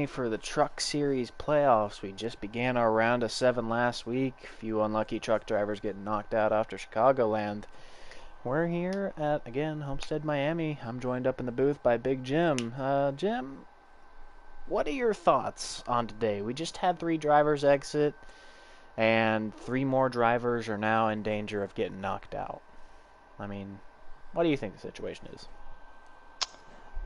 For the Truck Series playoffs. We just began our round of 7 last week. A few unlucky truck drivers getting knocked out after Chicagoland. We're here at, again, Homestead-Miami. I'm joined up in the booth by Big Jim. Jim, what are your thoughts on today? We just had 3 drivers exit, and 3 more drivers are now in danger of getting knocked out. I mean, what do you think the situation is?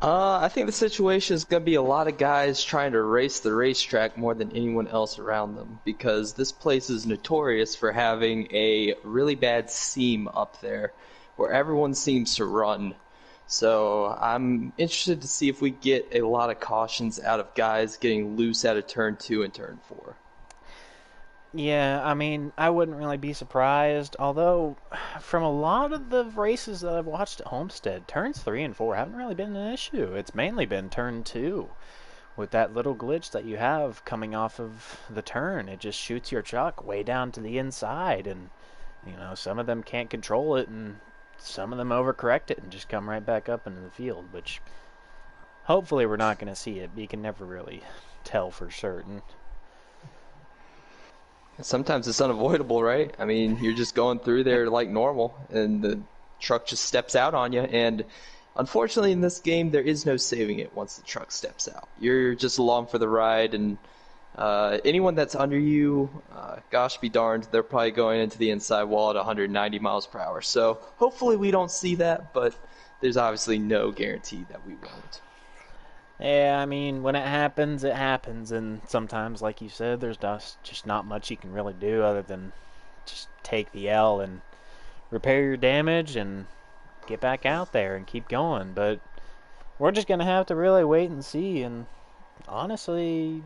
I think the situation is going to be a lot of guys trying to race the racetrack more than anyone else around them because this place is notorious for having a really bad seam up there where everyone seems to run. So I'm interested to see if we get a lot of cautions out of guys getting loose out of turn 2 and turn 4. Yeah, I mean, I wouldn't really be surprised. Although, from a lot of the races that I've watched at Homestead, turns 3 and 4 haven't really been an issue. It's mainly been turn 2. With that little glitch that you have coming off of the turn, it just shoots your truck way down to the inside. And, some of them can't control it, and some of them overcorrect it and just come right back up into the field, which hopefully we're not going to see it, but you can never really tell for certain. Sometimes it's unavoidable, right? I mean, you're just going through there like normal, and the truck just steps out on you. And unfortunately, in this game, there is no saving it once the truck steps out. You're just along for the ride, and anyone that's under you, gosh be darned, they're probably going into the inside wall at 190 miles per hour. So hopefully we don't see that, but there's obviously no guarantee that we won't. Yeah, I mean, when it happens, and sometimes, like you said, there's just not much you can really do other than just take the L and repair your damage and get back out there and keep going. But we're just going to have to really wait and see, and honestly,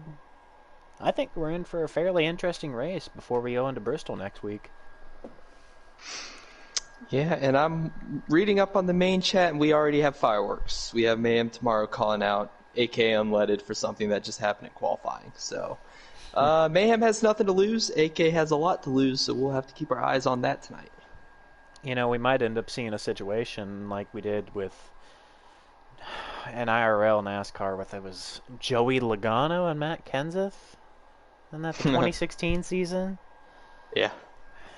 I think we're in for a fairly interesting race before we go into Bristol next week. Yeah, and I'm reading up on the main chat, and we already have fireworks. We have Mayhem tomorrow calling out AK Unleaded for something that just happened at qualifying. So Mayhem has nothing to lose. AK has a lot to lose, so we'll have to keep our eyes on that tonight. We might end up seeing a situation like we did with an IRL NASCAR with it was Joey Logano and Matt Kenseth. Isn't that the 2016 season? Yeah.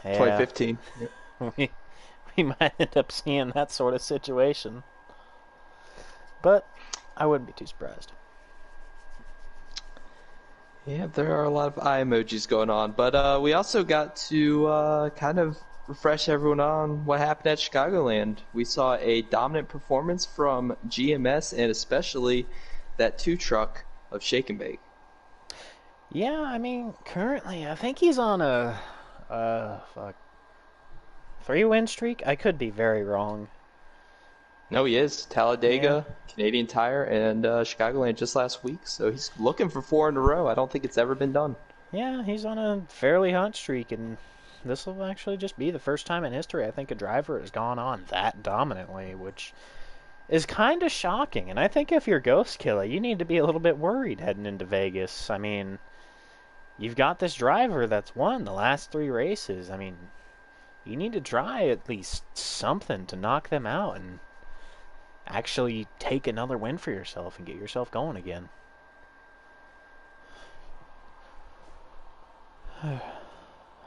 2015. Yeah. We might end up seeing that sort of situation. But I wouldn't be too surprised. Yeah, there are a lot of eye emojis going on. But we also got to kind of refresh everyone on what happened at Chicagoland. We saw a dominant performance from GMS and especially that 2 truck of Shake and Bake. Yeah, I mean, currently, I think he's on a 3-win streak. I could be very wrong. No, he is. Talladega, yeah. Canadian Tire, and Chicagoland just last week. So he's looking for 4 in a row. I don't think it's ever been done. Yeah, he's on a fairly hot streak, and this will actually just be the first time in history I think a driver has gone on that dominantly, which is kind of shocking. And I think if you're Ghost Killer, you need to be a little bit worried heading into Vegas. I mean, you've got this driver that's won the last 3 races. I mean, you need to try at least something to knock them out and actually take another win for yourself and get yourself going again.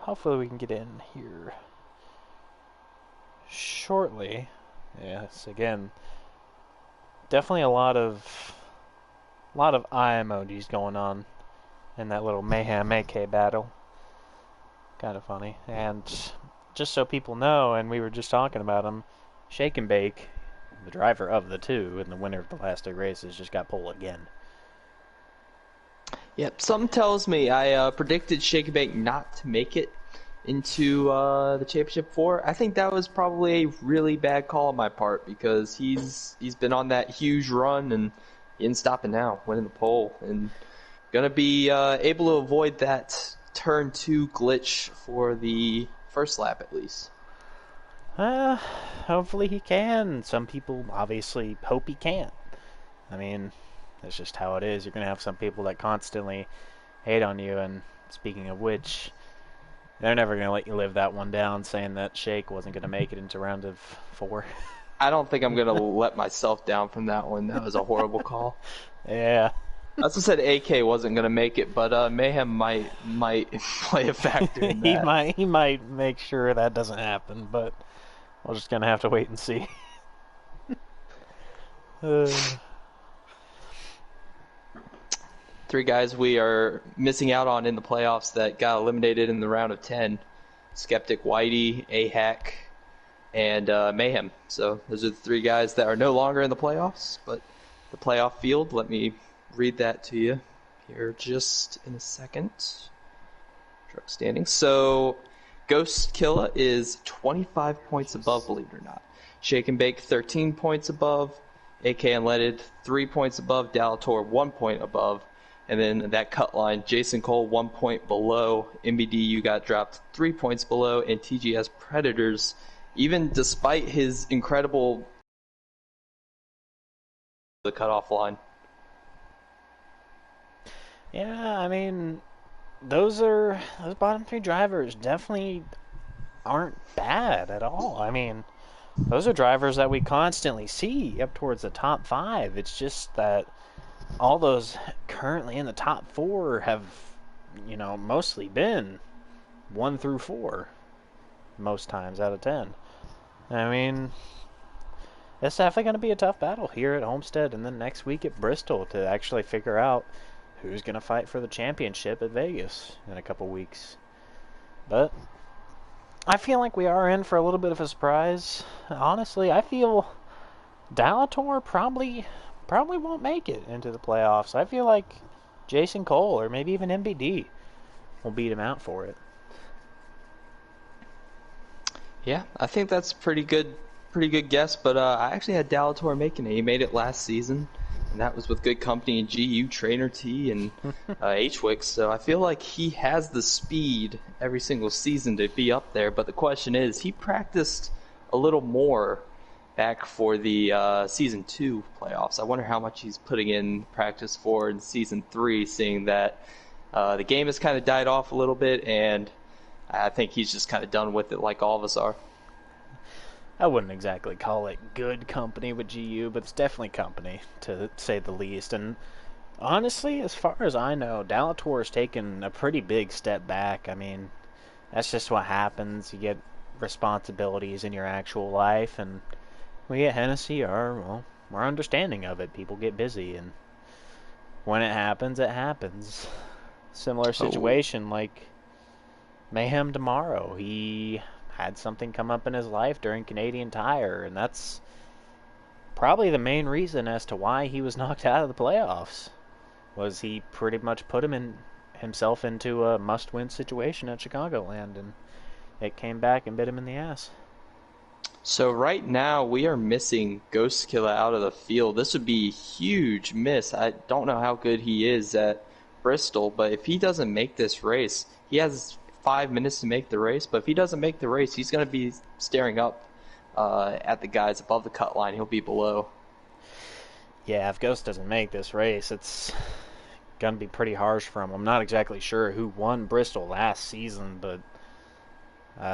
Hopefully we can get in here shortly. Yes, again, definitely a lot of eye emojis going on in that little Mayhem AK battle. Kind of funny. And just so people know, and we were just talking about him, Shake and Bake, the driver of the 2 and the winner of the last 2 races, just got pole again. Yep, something tells me I predicted Shake and Bake not to make it into the Championship 4. I think that was probably a really bad call on my part because he's been on that huge run and he ain't stopping now, winning the pole, and going to be able to avoid that turn 2 glitch for the first lap at least. Hopefully he can. Some people obviously hope he can't. I mean, that's just how it is. You're going to have some people that constantly hate on you, and speaking of which, they're never going to let you live that one down, saying that Shake wasn't going to make it into round of 4. I don't think I'm going to let myself down from that one. That was a horrible call. Yeah. I also said AK wasn't gonna make it, but Mayhem might play a factor in he that. might make sure that doesn't happen, but we're just gonna have to wait and see. uh, Three guys we are missing out on in the playoffs that got eliminated in the round of 10. Skeptic, Whitey, AHAC, and Mayhem. So those are the three guys that are no longer in the playoffs, but the playoff field, let me read that to you here just in a second. Truck standing. So Ghost Killa is 25 points above, believe it or not. Shake and Bake 13 points above. AK Unleaded 3 points above. Dalator 1 point above. And then that cut line, Jason Cole 1 point below. MBD you got dropped 3 points below. And TGS Predators, even despite his incredible the cutoff line. yeah, I mean, those bottom three drivers definitely aren't bad at all. I mean, those are drivers that we constantly see up towards the top five. It's just that all those currently in the top four have, mostly been 1 through 4 most times out of 10. I mean, it's definitely going to be a tough battle here at Homestead and then next week at Bristol to actually figure out who's going to fight for the championship at Vegas in a couple weeks. But I feel like we are in for a little bit of a surprise. Honestly, I feel Dalator probably won't make it into the playoffs. I feel like Jason Cole or maybe even MBD will beat him out for it. Yeah, I think that's pretty good guess. But I actually had Dalator making it. He made it last season, and that was with good company in GU, Trainer T, and HWIX. So I feel like he has the speed every single season to be up there. But the question is, he practiced a little more back for the season 2 playoffs. I wonder how much he's putting in practice for in season 3, seeing that the game has kind of died off a little bit, and I think he's just kind of done with it like all of us are. I wouldn't exactly call it good company with GU, but it's definitely company, to say the least. And honestly, as far as I know, Dalator's taken a pretty big step back. I mean, that's just what happens. You get responsibilities in your actual life, and we at Hennessy we're understanding of it. People get busy, and when it happens, it happens. Similar Oh, situation like Mayhem tomorrow. He had something come up in his life during Canadian Tire, and that's probably the main reason as to why he was knocked out of the playoffs. Was he pretty much put himself into a must-win situation at Chicagoland, and it came back and bit him in the ass. so right now we are missing Ghost Killer out of the field. This would be a huge miss. I don't know how good he is at Bristol, but if he doesn't make this race, he has 5 minutes to make the race. But if he doesn't make the race, he's going to be staring up at the guys above the cut line. He'll be below. Yeah, if Ghost doesn't make this race, it's gonna be pretty harsh for him. I'm not exactly sure who won Bristol last season, but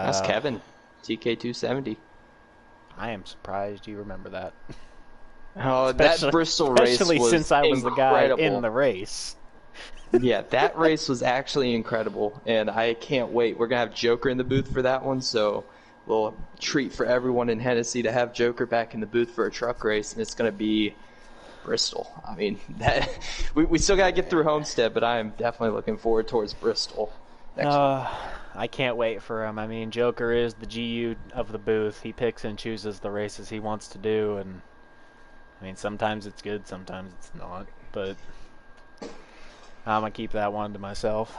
That's uh, Kevin, TK270. I am surprised you remember that. Oh, that especially, Bristol race especially was since I was the guy in incredible. the race. Yeah, that race was actually incredible, and I can't wait. We're gonna have Joker in the booth for that one, so a little treat for everyone in Hennessy to have Joker back in the booth for a truck race, and it's gonna be Bristol. I mean, that we still gotta get through Homestead, but I am definitely looking forward towards Bristol next week. Uh, I can't wait for him. I mean, Joker is the GU of the booth. He picks and chooses the races he wants to do, and I mean, sometimes it's good, sometimes it's not. But I'm gonna keep that one to myself.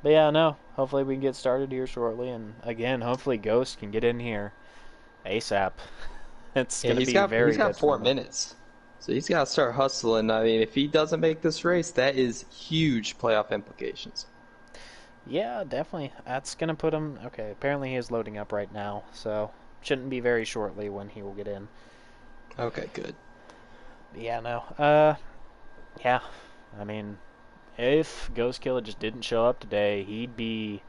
But yeah, no. Hopefully we can get started here shortly, and again, hopefully Ghost can get in here ASAP. It's Yeah, gonna be he's very got four detrimental. minutes, so he's got to start hustling. I mean, if he doesn't make this race, that is huge playoff implications. Yeah, definitely. That's gonna put him. Okay, apparently he is loading up right now, so shouldn't be very shortly when he will get in. Okay, good. But yeah, no. Yeah. I mean, if Ghost Killer just didn't show up today, he'd be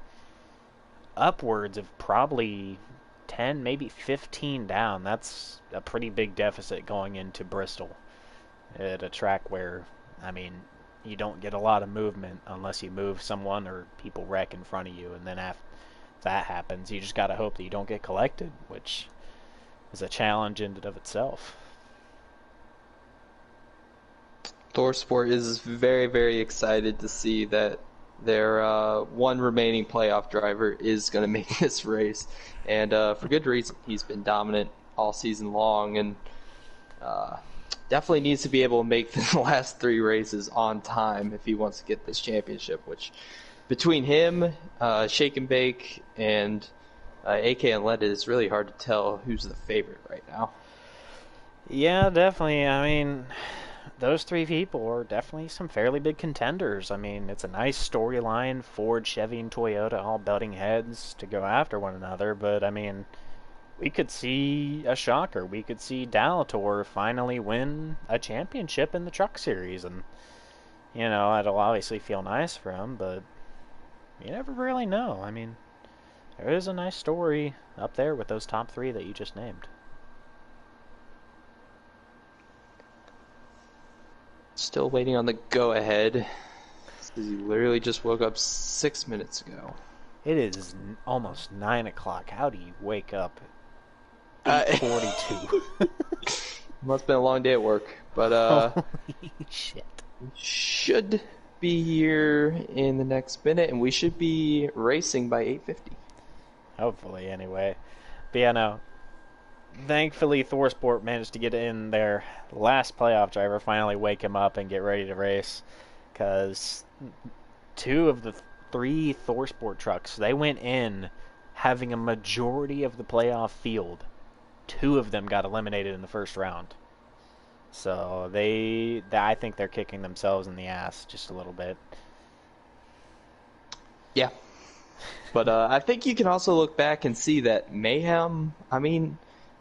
upwards of probably 10, maybe 15 down. That's a pretty big deficit going into Bristol at a track where, I mean, you don't get a lot of movement unless you move someone or people wreck in front of you, and then after that happens, you just gotta hope that you don't get collected, which is a challenge in and of itself. ThorSport is very, very excited to see that their one remaining playoff driver is going to make this race, and for good reason. He's been dominant all season long, and uh, definitely needs to be able to make the last 3 races on time if he wants to get this championship. Which, between him, Shake and Bake, and AK Unleaded, it's really hard to tell who's the favorite right now. Yeah, definitely. I mean, those three people are definitely some fairly big contenders. I mean, it's a nice storyline. Ford, Chevy, and Toyota all butting heads to go after one another, but I mean, we could see a shocker. We could see Dalator finally win a championship in the Truck Series, and it'll obviously feel nice for him, but you never really know. I mean, there is a nice story up there with those top three that you just named. Still waiting on the go-ahead. He literally just woke up 6 minutes ago. It is almost 9 o'clock. How do you wake up Uh, 8:42? Must have been a long day at work, but Holy shit. should be here in the next minute, and we should be racing by 8:50. Hopefully, anyway. But yeah, no. Thankfully, ThorSport managed to get in their last playoff driver, finally wake him up and get ready to race. Because 2 of the 3 ThorSport trucks, they went in having a majority of the playoff field. 2 of them got eliminated in the first round. So I think they're kicking themselves in the ass just a little bit. Yeah. But I think you can also look back and see that Mayhem, I mean,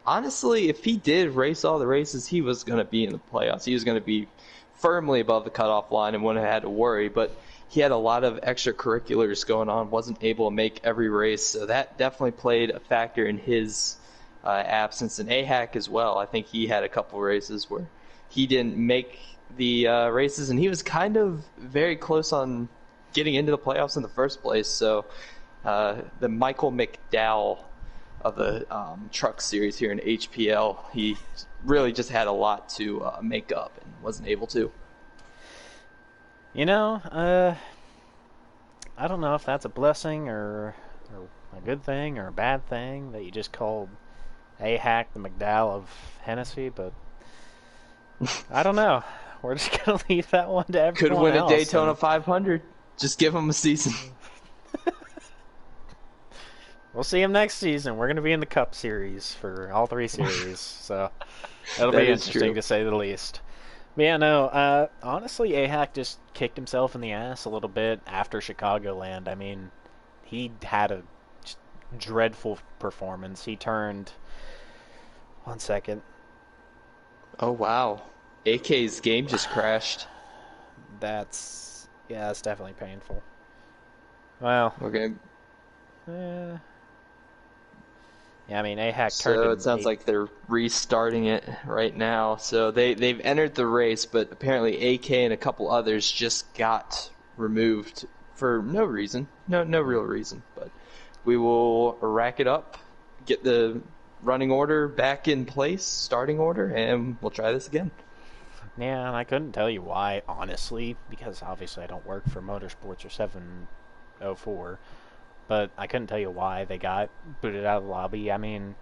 honestly, if he did race all the races, he was going to be in the playoffs. He was going to be firmly above the cutoff line and wouldn't have had to worry. But he had a lot of extracurriculars going on, wasn't able to make every race. So that definitely played a factor in his absence. And AHAC as well. I think he had a couple races where he didn't make the races, and he was kind of very close on getting into the playoffs in the first place. So the Michael McDowell of the truck series here in HPL, he really just had a lot to make up and wasn't able to. I don't know if that's a blessing or a good thing or a bad thing that you just called AHAC the McDowell of Hennessy, but I don't know. We're just going to leave that one to everyone Could win else. a Daytona 500. Just give him a season. We'll see him next season. We're going to be in the Cup Series for all 3 series, so that'll That be is interesting true. to say the least. But yeah, no, honestly, AHAC just kicked himself in the ass a little bit after Chicagoland. I mean, he had a dreadful performance. He turned... One second. Oh, wow. AK's game just crashed. That's definitely painful. Well, Okay. yeah, I mean, AHAC So turned it sounds like they're restarting it right now. So they've entered the race, but apparently AK and a couple others just got removed for no reason. No real reason. But we will rack it up, get the running order back in place, starting order, and we'll try this again. Yeah, and I couldn't tell you why, honestly, because obviously I don't work for Motorsports or 704, but I couldn't tell you why they got booted out of the lobby. I mean,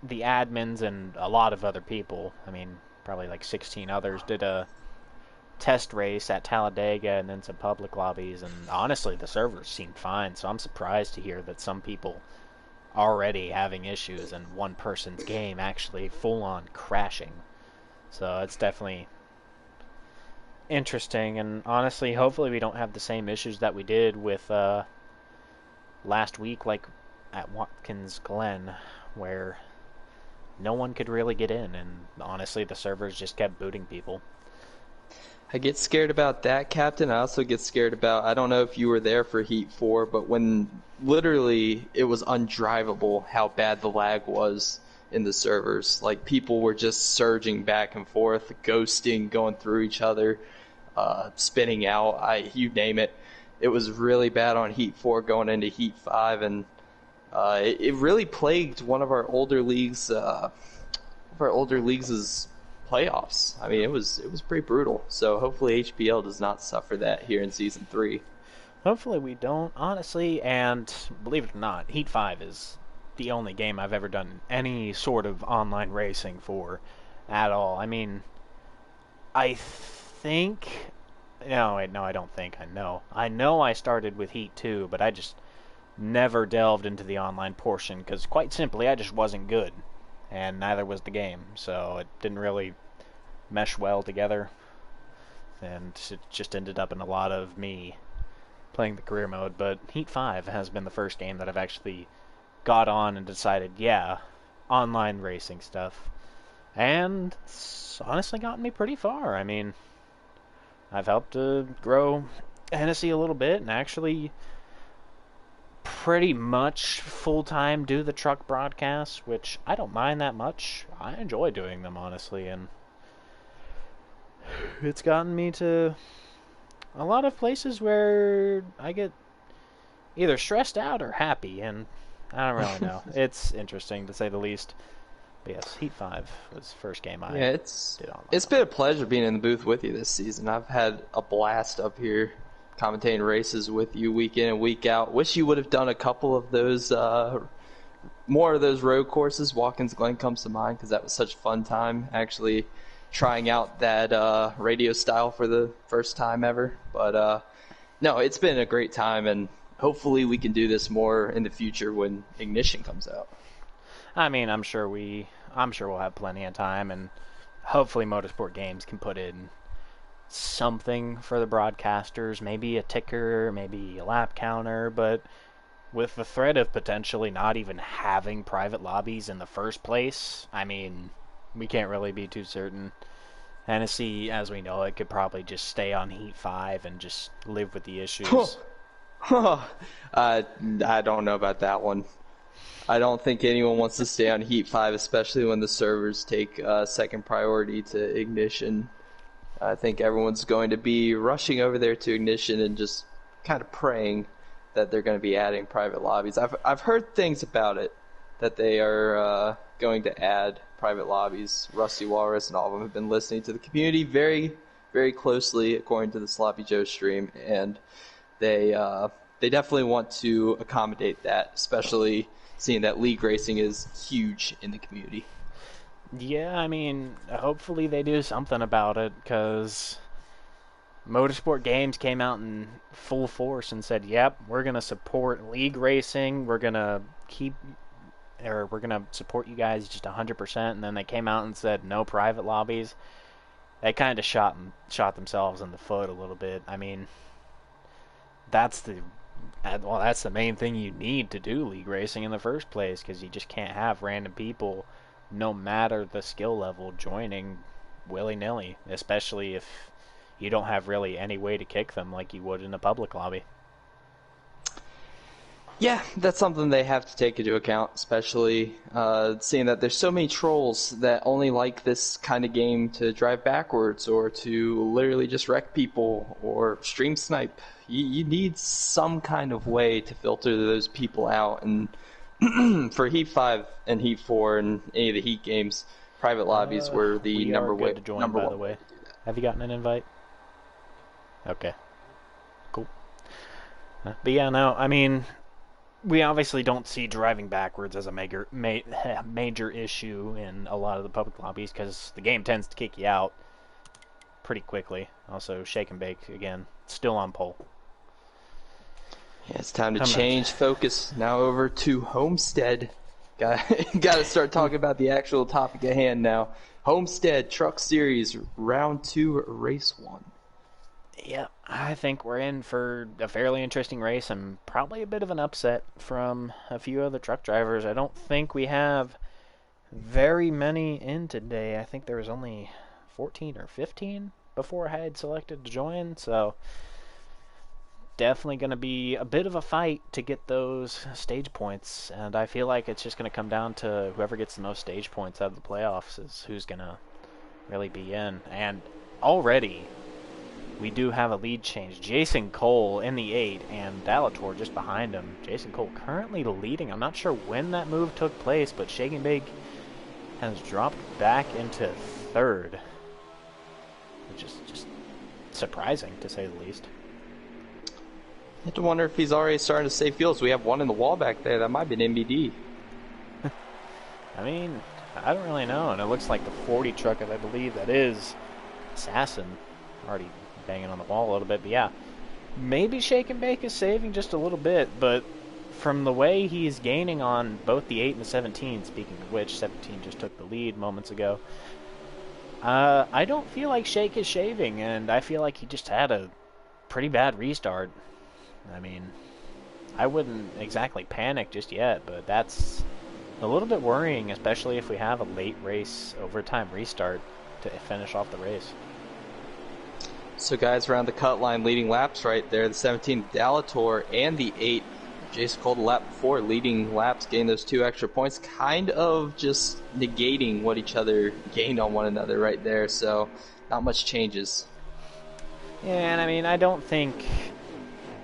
the admins and a lot of other people, I mean, probably like 16 others, did a test race at Talladega and then some public lobbies, and honestly, the servers seemed fine, so I'm surprised to hear that some people already having issues and one person's game actually full-on crashing. So it's definitely interesting, and honestly, hopefully we don't have the same issues that we did with last week, like at Watkins Glen, where no one could really get in, and honestly, the servers just kept booting people. I get scared about that, Captain. I also get scared about, I don't know if you were there for Heat 4, but when literally it was undrivable how bad the lag was in the servers. Like, people were just surging back and forth, ghosting, going through each other. spinning out. You name it. It was really bad on Heat 4 going into Heat 5, and it really plagued one of our older leagues. Playoffs. I mean, it was pretty brutal. So hopefully HPL does not suffer that here in season 3. Hopefully we don't, honestly, and believe it or not, Heat 5 is the only game I've ever done any sort of online racing for at all. I mean, I think... No, wait, no, I don't think. I know. I know I started with Heat 2, but I just never delved into the online portion, because quite simply, I just wasn't good. And neither was the game, so it didn't really mesh well together. And it just ended up in a lot of me playing the career mode. But Heat 5 has been the first game that I've actually got on and decided, yeah, online racing stuff. And it's honestly gotten me pretty far. I mean, I've helped to grow Hennessy a little bit and actually pretty much full-time do the truck broadcasts, which I don't mind that much. I enjoy doing them, honestly, and it's gotten me to a lot of places where I get either stressed out or happy, and I don't really know. It's interesting, to say the least. But yes, Heat 5 was the first game I did online. It's been a pleasure being in the booth with you this season. I've had a blast up here commentating races with you week in and week out. Wish you would have done a couple of those, more of those road courses. Watkins Glen comes to mind because that was such a fun time actually trying out that radio style for the first time ever. But no, it's been a great time, and hopefully we can do this more in the future when Ignition comes out. I mean, I'm sure we'll have plenty of time, and hopefully Motorsport Games can put in something for the broadcasters, maybe a ticker, maybe a lap counter, but with the threat of potentially not even having private lobbies in the first place, I mean, we can't really be too certain. Hennessy, as we know it, could probably just stay on Heat 5 and just live with the issues. I don't know about that one. I don't think anyone wants to stay on Heat 5, especially when the servers take second priority to Ignition. I think everyone's going to be rushing over there to Ignition and just kind of praying that they're going to be adding private lobbies. I've heard things about it, that they are going to add private lobbies. Rusty Walrus and all of them have been listening to the community very, very closely, according to the Sloppy Joe stream, and they definitely want to accommodate that, especially seeing that league racing is huge in the community. Yeah, I mean, hopefully they do something about it, because Motorsport Games came out in full force and said, yep, we're going to support league racing, we're going to support you guys just 100%, and then they came out and said no private lobbies. They kind of shot themselves in the foot a little bit. I mean, that's the main thing you need to do league racing in the first place, because you just can't have random people, no matter the skill level, joining willy-nilly, especially if you don't have really any way to kick them like you would in a public lobby. Yeah, that's something they have to take into account, especially seeing that there's so many trolls that only like this kind of game to drive backwards or to literally just wreck people or stream snipe. You need some kind of way to filter those people out, and for Heat 5 and Heat 4 and any of the Heat games, private lobbies were the number one way to do that. Have you gotten an invite? Okay. Cool. But yeah, no, I mean, we obviously don't see driving backwards as a major issue in a lot of the public lobbies, because the game tends to kick you out pretty quickly. Also, Shake and Bake, again, still on pole. Yeah, it's time to change focus now over to Homestead. Got to start talking about the actual topic at hand now. Homestead Truck Series Round 2, Race 1. Yeah, I think we're in for a fairly interesting race and probably a bit of an upset from a few other truck drivers. I don't think we have very many in today. I think there was only 14 or 15 before I had selected to join, so definitely going to be a bit of a fight to get those stage points, and I feel like it's just going to come down to whoever gets the most stage points out of the playoffs is who's going to really be in. And already we do have a lead change. Jason Cole in the 8 and Dalator just behind him. Jason Cole currently leading. I'm not sure when that move took place, but Shake and Bake has dropped back into 3rd, which is just surprising to say the least. I have to wonder if he's already starting to save fuels. We have one in the wall back there. That might be an MBD. I mean, I don't really know. And it looks like the 40 truck, I believe that is Assassin, already banging on the wall a little bit. But yeah, maybe Shake and Bake is saving just a little bit. But from the way he's gaining on both the 8 and the 17, speaking of which, 17 just took the lead moments ago. I don't feel like Shake is shaving, and I feel like he just had a pretty bad restart. I mean, I wouldn't exactly panic just yet, but that's a little bit worrying, especially if we have a late race overtime restart to finish off the race. So guys around the cut line leading laps right there. The 17 Dalator and the 8 Jason Cole the lap before leading laps, getting those 2 extra points, kind of just negating what each other gained on one another right there. So not much changes. Yeah, and I mean, I don't think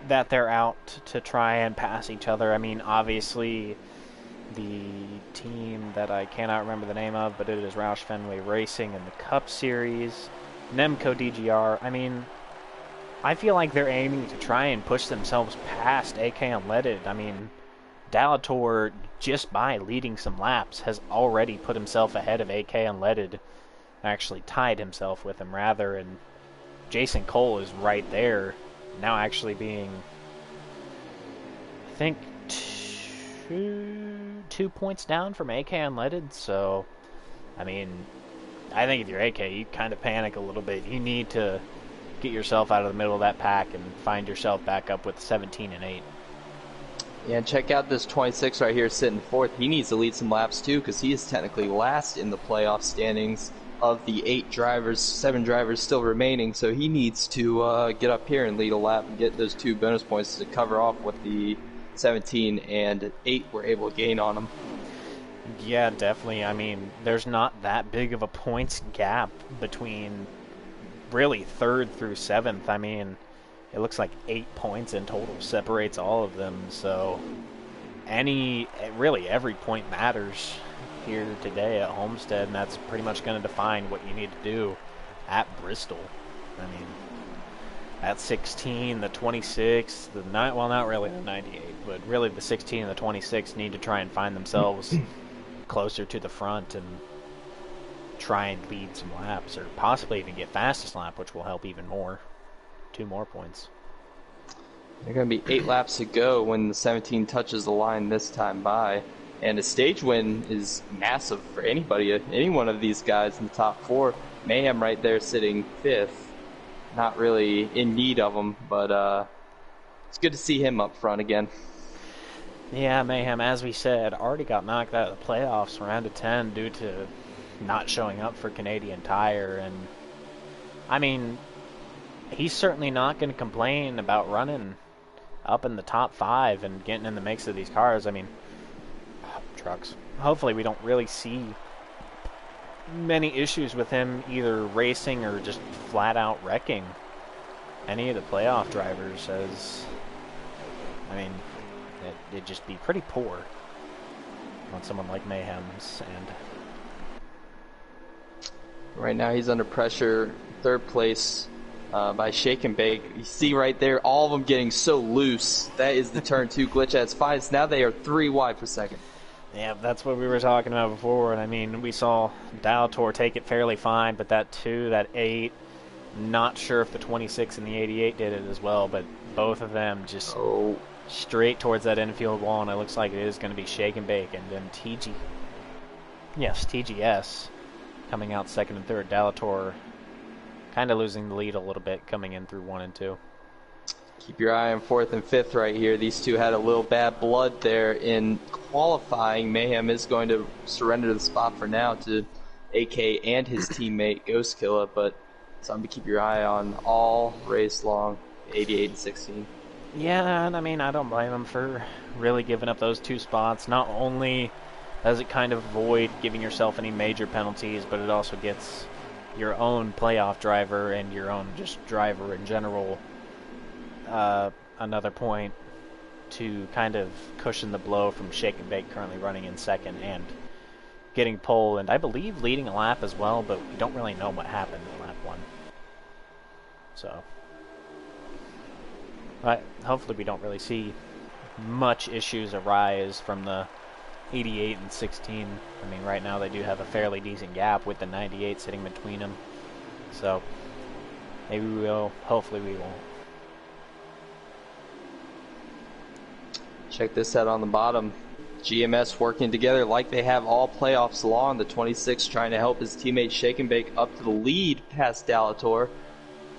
that they're out to try and pass each other. I mean, obviously, the team that I cannot remember the name of, but it is Roush Fenway Racing in the Cup Series, Nemco DGR. I mean, I feel like they're aiming to try and push themselves past AK Unleaded. I mean, Dalator, just by leading some laps, has already put himself ahead of AK Unleaded, actually tied himself with him, rather, and Jason Cole is right there, now actually being, I think, two points down from AK Unleaded. So, I mean, I think if you're AK, you kind of panic a little bit. You need to get yourself out of the middle of that pack and find yourself back up with 17 and 8. Yeah, and check out this 26 right here sitting 4th. He needs to lead some laps too, because he is technically last in the playoff standings of the 8 drivers, 7 drivers still remaining, so he needs to get up here and lead a lap and get those 2 bonus points to cover off what the 17 and 8 were able to gain on him. Yeah, definitely. I mean, there's not that big of a points gap between really 3rd through 7th. I mean, it looks like 8 points in total separates all of them, so really every point matters here today at Homestead, and that's pretty much going to define what you need to do at Bristol. I mean, at 16, the 26, the 9, well, not really the 98, but really the 16 and the 26 need to try and find themselves closer to the front and try and lead some laps, or possibly even get fastest lap, which will help even more. 2 more points. There are going to be 8 laps to go when the 17 touches the line this time by. And a stage win is massive for anybody, any one of these guys in the top 4. Mayhem right there sitting 5th. Not really in need of him, but it's good to see him up front again. Yeah, Mayhem, as we said, already got knocked out of the playoffs round of 10 due to not showing up for Canadian Tire. And, I mean, he's certainly not going to complain about running up in the top 5 and getting in the mix of these cars. I mean, trucks. Hopefully we don't really see many issues with him either racing or just flat out wrecking any of the playoff drivers, as, I mean, it'd just be pretty poor on someone like Mayhem's end. Right now he's under pressure, 3rd place by Shake and Bake. You see right there, all of them getting so loose. That is the turn 2 glitch at its finest. Now they are 3 wide for 2nd. Yeah, that's what we were talking about before, and I mean, we saw Dalator take it fairly fine, but that 2, that 8, not sure if the 26 and the 88 did it as well, but both of them just straight towards that infield wall, and it looks like it is going to be Shake and Bake, and then TGS coming out 2nd and 3rd. Dalator kind of losing the lead a little bit coming in through 1 and 2. Keep your eye on 4th and 5th right here. These 2 had a little bad blood there in qualifying. Mayhem is going to surrender the spot for now to AK and his teammate Ghostkiller, but something to keep your eye on all race long, 88 and 16. Yeah, and I mean, I don't blame him for really giving up those 2 spots. Not only does it kind of avoid giving yourself any major penalties, but it also gets your own playoff driver and your own just driver in general another point to kind of cushion the blow from Shake and Bake currently running in second and getting pole, and I believe leading a lap as well, but we don't really know what happened in lap 1. So, but hopefully we don't really see much issues arise from the 88 and 16. I mean, right now they do have a fairly decent gap with the 98 sitting between them. So, maybe we will. Hopefully we won't. Check this out on the bottom. GMS working together like they have all playoffs long. The 26 trying to help his teammate Shake and Bake up to the lead past Dalator.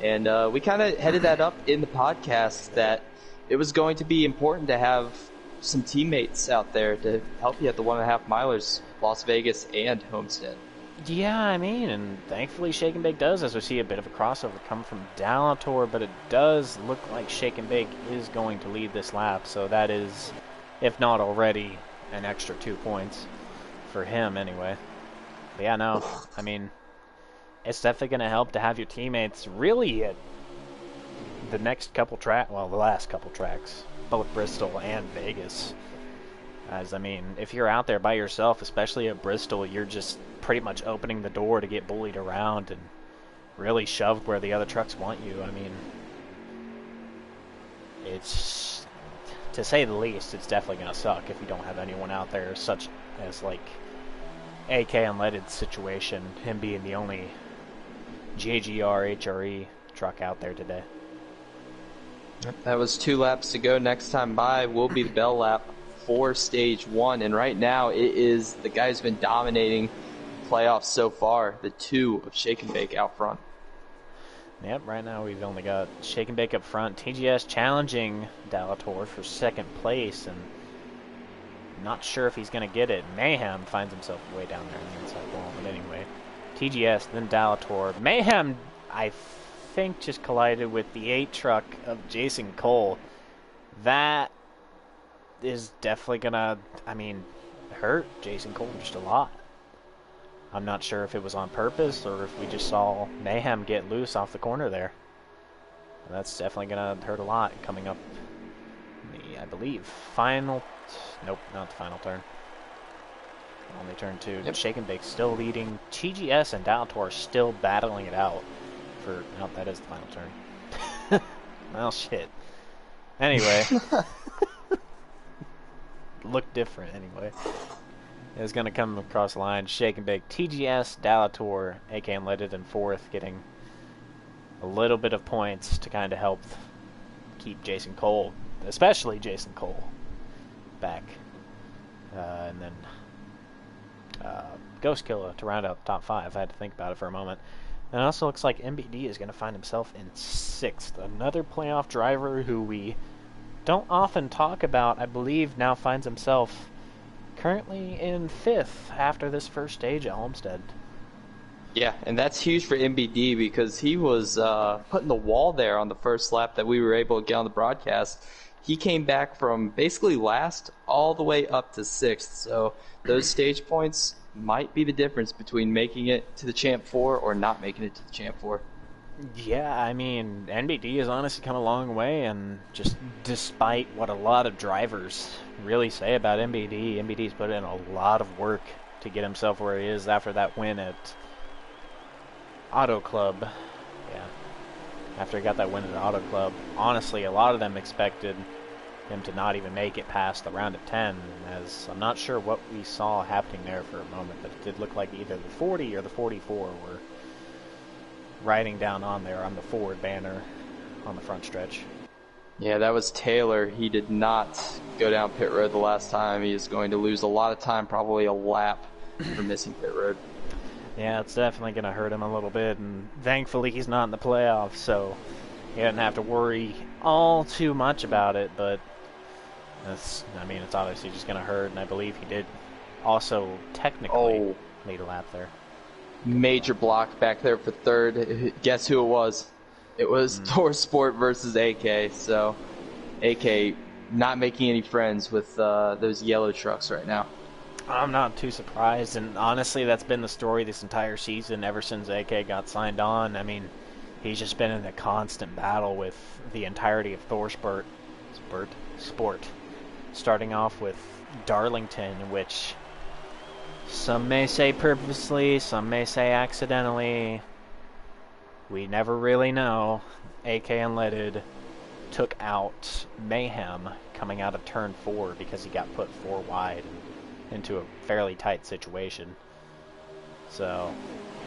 And we kind of headed that up in the podcast that it was going to be important to have some teammates out there to help you at the 1.5 milers, Las Vegas and Homestead. Yeah, I mean, and thankfully Shake and Bake does, as we see a bit of a crossover come from Dalator, but it does look like Shake and Bake is going to lead this lap, so that is, if not already, an extra 2 points for him anyway. But yeah, no, I mean, it's definitely going to help to have your teammates really at the next couple the last couple tracks, both Bristol and Vegas. As, I mean, if you're out there by yourself, especially at Bristol, you're just pretty much opening the door to get bullied around and really shoved where the other trucks want you. I mean, it's, to say the least, it's definitely going to suck if you don't have anyone out there, such as, like, AK Unleaded situation, him being the only JGR HRE truck out there today. That was 2 laps to go. Next time by will be the bell lap for stage 1, and right now it is the guy who's been dominating playoffs so far, the 2 of Shake and Bake out front. Yep, right now we've only got Shake and Bake up front. TGS challenging Dalator for second place, and not sure if he's going to get it. Mayhem finds himself way down there in the inside wall, but anyway. TGS, then Dalator. Mayhem, I think, just collided with the 8 truck of Jason Cole. That is definitely gonna, I mean, hurt Jason Cole just a lot. I'm not sure if it was on purpose or if we just saw Mayhem get loose off the corner there. That's definitely gonna hurt a lot coming up the, I believe, final, nope, not the final turn. Only turn 2. Yep. Shake and Bake still leading. TGS and Dalator are still battling it out for, no, that is the final turn. Well, shit. Anyway. Look different anyway. It's going to come across the line. Shake and Bake. TGS, Dalator, AK Unleaded in 4th, getting a little bit of points to kind of help keep Jason Cole, especially Jason Cole, back. And then Ghost Killer to round out the top 5. I had to think about it for a moment. And it also looks like MBD is going to find himself in 6th. Another playoff driver who we don't often talk about, I believe, now finds himself currently in 5th after this first stage at Homestead. Yeah, and that's huge for MBD because he was putting the wall there on the first lap that we were able to get on the broadcast. He came back from basically last all the way up to 6th. So those stage points might be the difference between making it to the Champ 4 or not making it to the Champ 4. Yeah, I mean, NBD has honestly come a long way, and just despite what a lot of drivers really say about MBD, MBD's put in a lot of work to get himself where he is after that win at Auto Club. Yeah, after he got that win at Auto Club, honestly, a lot of them expected him to not even make it past the round of 10, as I'm not sure what we saw happening there for a moment, but it did look like either the 40 or the 44 were riding down on there on the forward banner on the front stretch. Yeah, that was Taylor. He did not go down pit road the last time. He is going to lose a lot of time, probably a lap, for missing pit road. Yeah, it's definitely going to hurt him a little bit, and thankfully he's not in the playoffs, so he doesn't have to worry all too much about it, but it's obviously just going to hurt, and I believe he did also technically lead a lap there. Major block back there for 3rd. Guess who it was? It was Tor Sport versus AK. So AK not making any friends with those yellow trucks right now. I'm not too surprised, and honestly, that's been the story this entire season ever since AK got signed on. I mean, he's just been in a constant battle with the entirety of Sport. Starting off with Darlington, which some may say purposely, some may say accidentally. We never really know. AK Unleaded took out Mayhem coming out of turn 4 because he got put 4 wide into a fairly tight situation. So,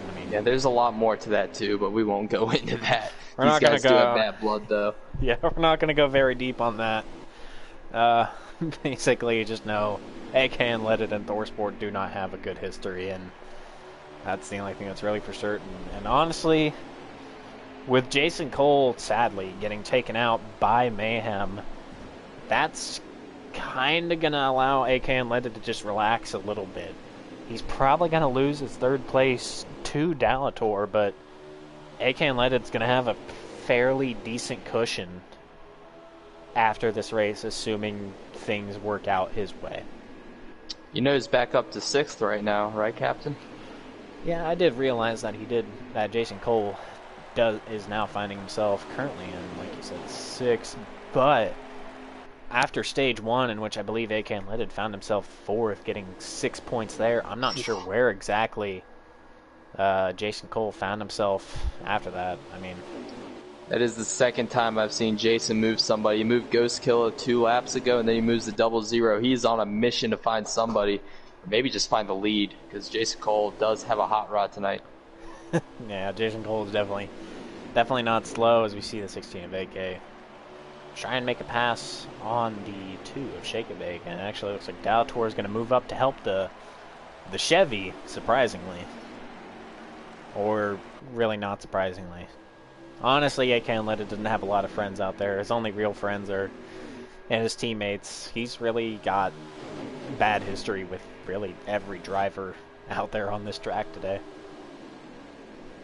I mean, Yeah, there's a lot more to that too, but we won't go into that. we're These not gonna guys do go. have bad blood, though. Yeah, we're not gonna go very deep on that. Basically, you just know AK Unleaded and Thorsport do not have a good history, and that's the only thing that's really for certain. And honestly, with Jason Cole sadly getting taken out by Mayhem, that's kind of going to allow AK Unleaded to just relax a little bit. He's probably going to lose his third place to Dalator, but AK Unleaded's going to have a fairly decent cushion after this race, assuming things work out his way. You know he's back up to 6th right now, right, Captain? Yeah, I did realize that Jason Cole is now finding himself currently in, like you said, 6th, but after stage 1, in which I believe AK Unleaded found himself 4th, getting 6 points there, I'm not sure where exactly Jason Cole found himself after that. I mean, that is the second time I've seen Jason move somebody. He moved Ghost Killer 2 laps ago, and then he moves the 0-0. He's on a mission to find somebody, or maybe just find the lead, because Jason Cole does have a hot rod tonight. Yeah, Jason Cole is definitely not slow, as we see the 16 of AK try and make a pass on the 2 of Shake and Bake, and it actually looks like Dalator is going to move up to help the Chevy, surprisingly. Or really not surprisingly. Honestly, AK Unleaded doesn't have a lot of friends out there. His only real friends are and his teammates. He's really got bad history with really every driver out there on this track today.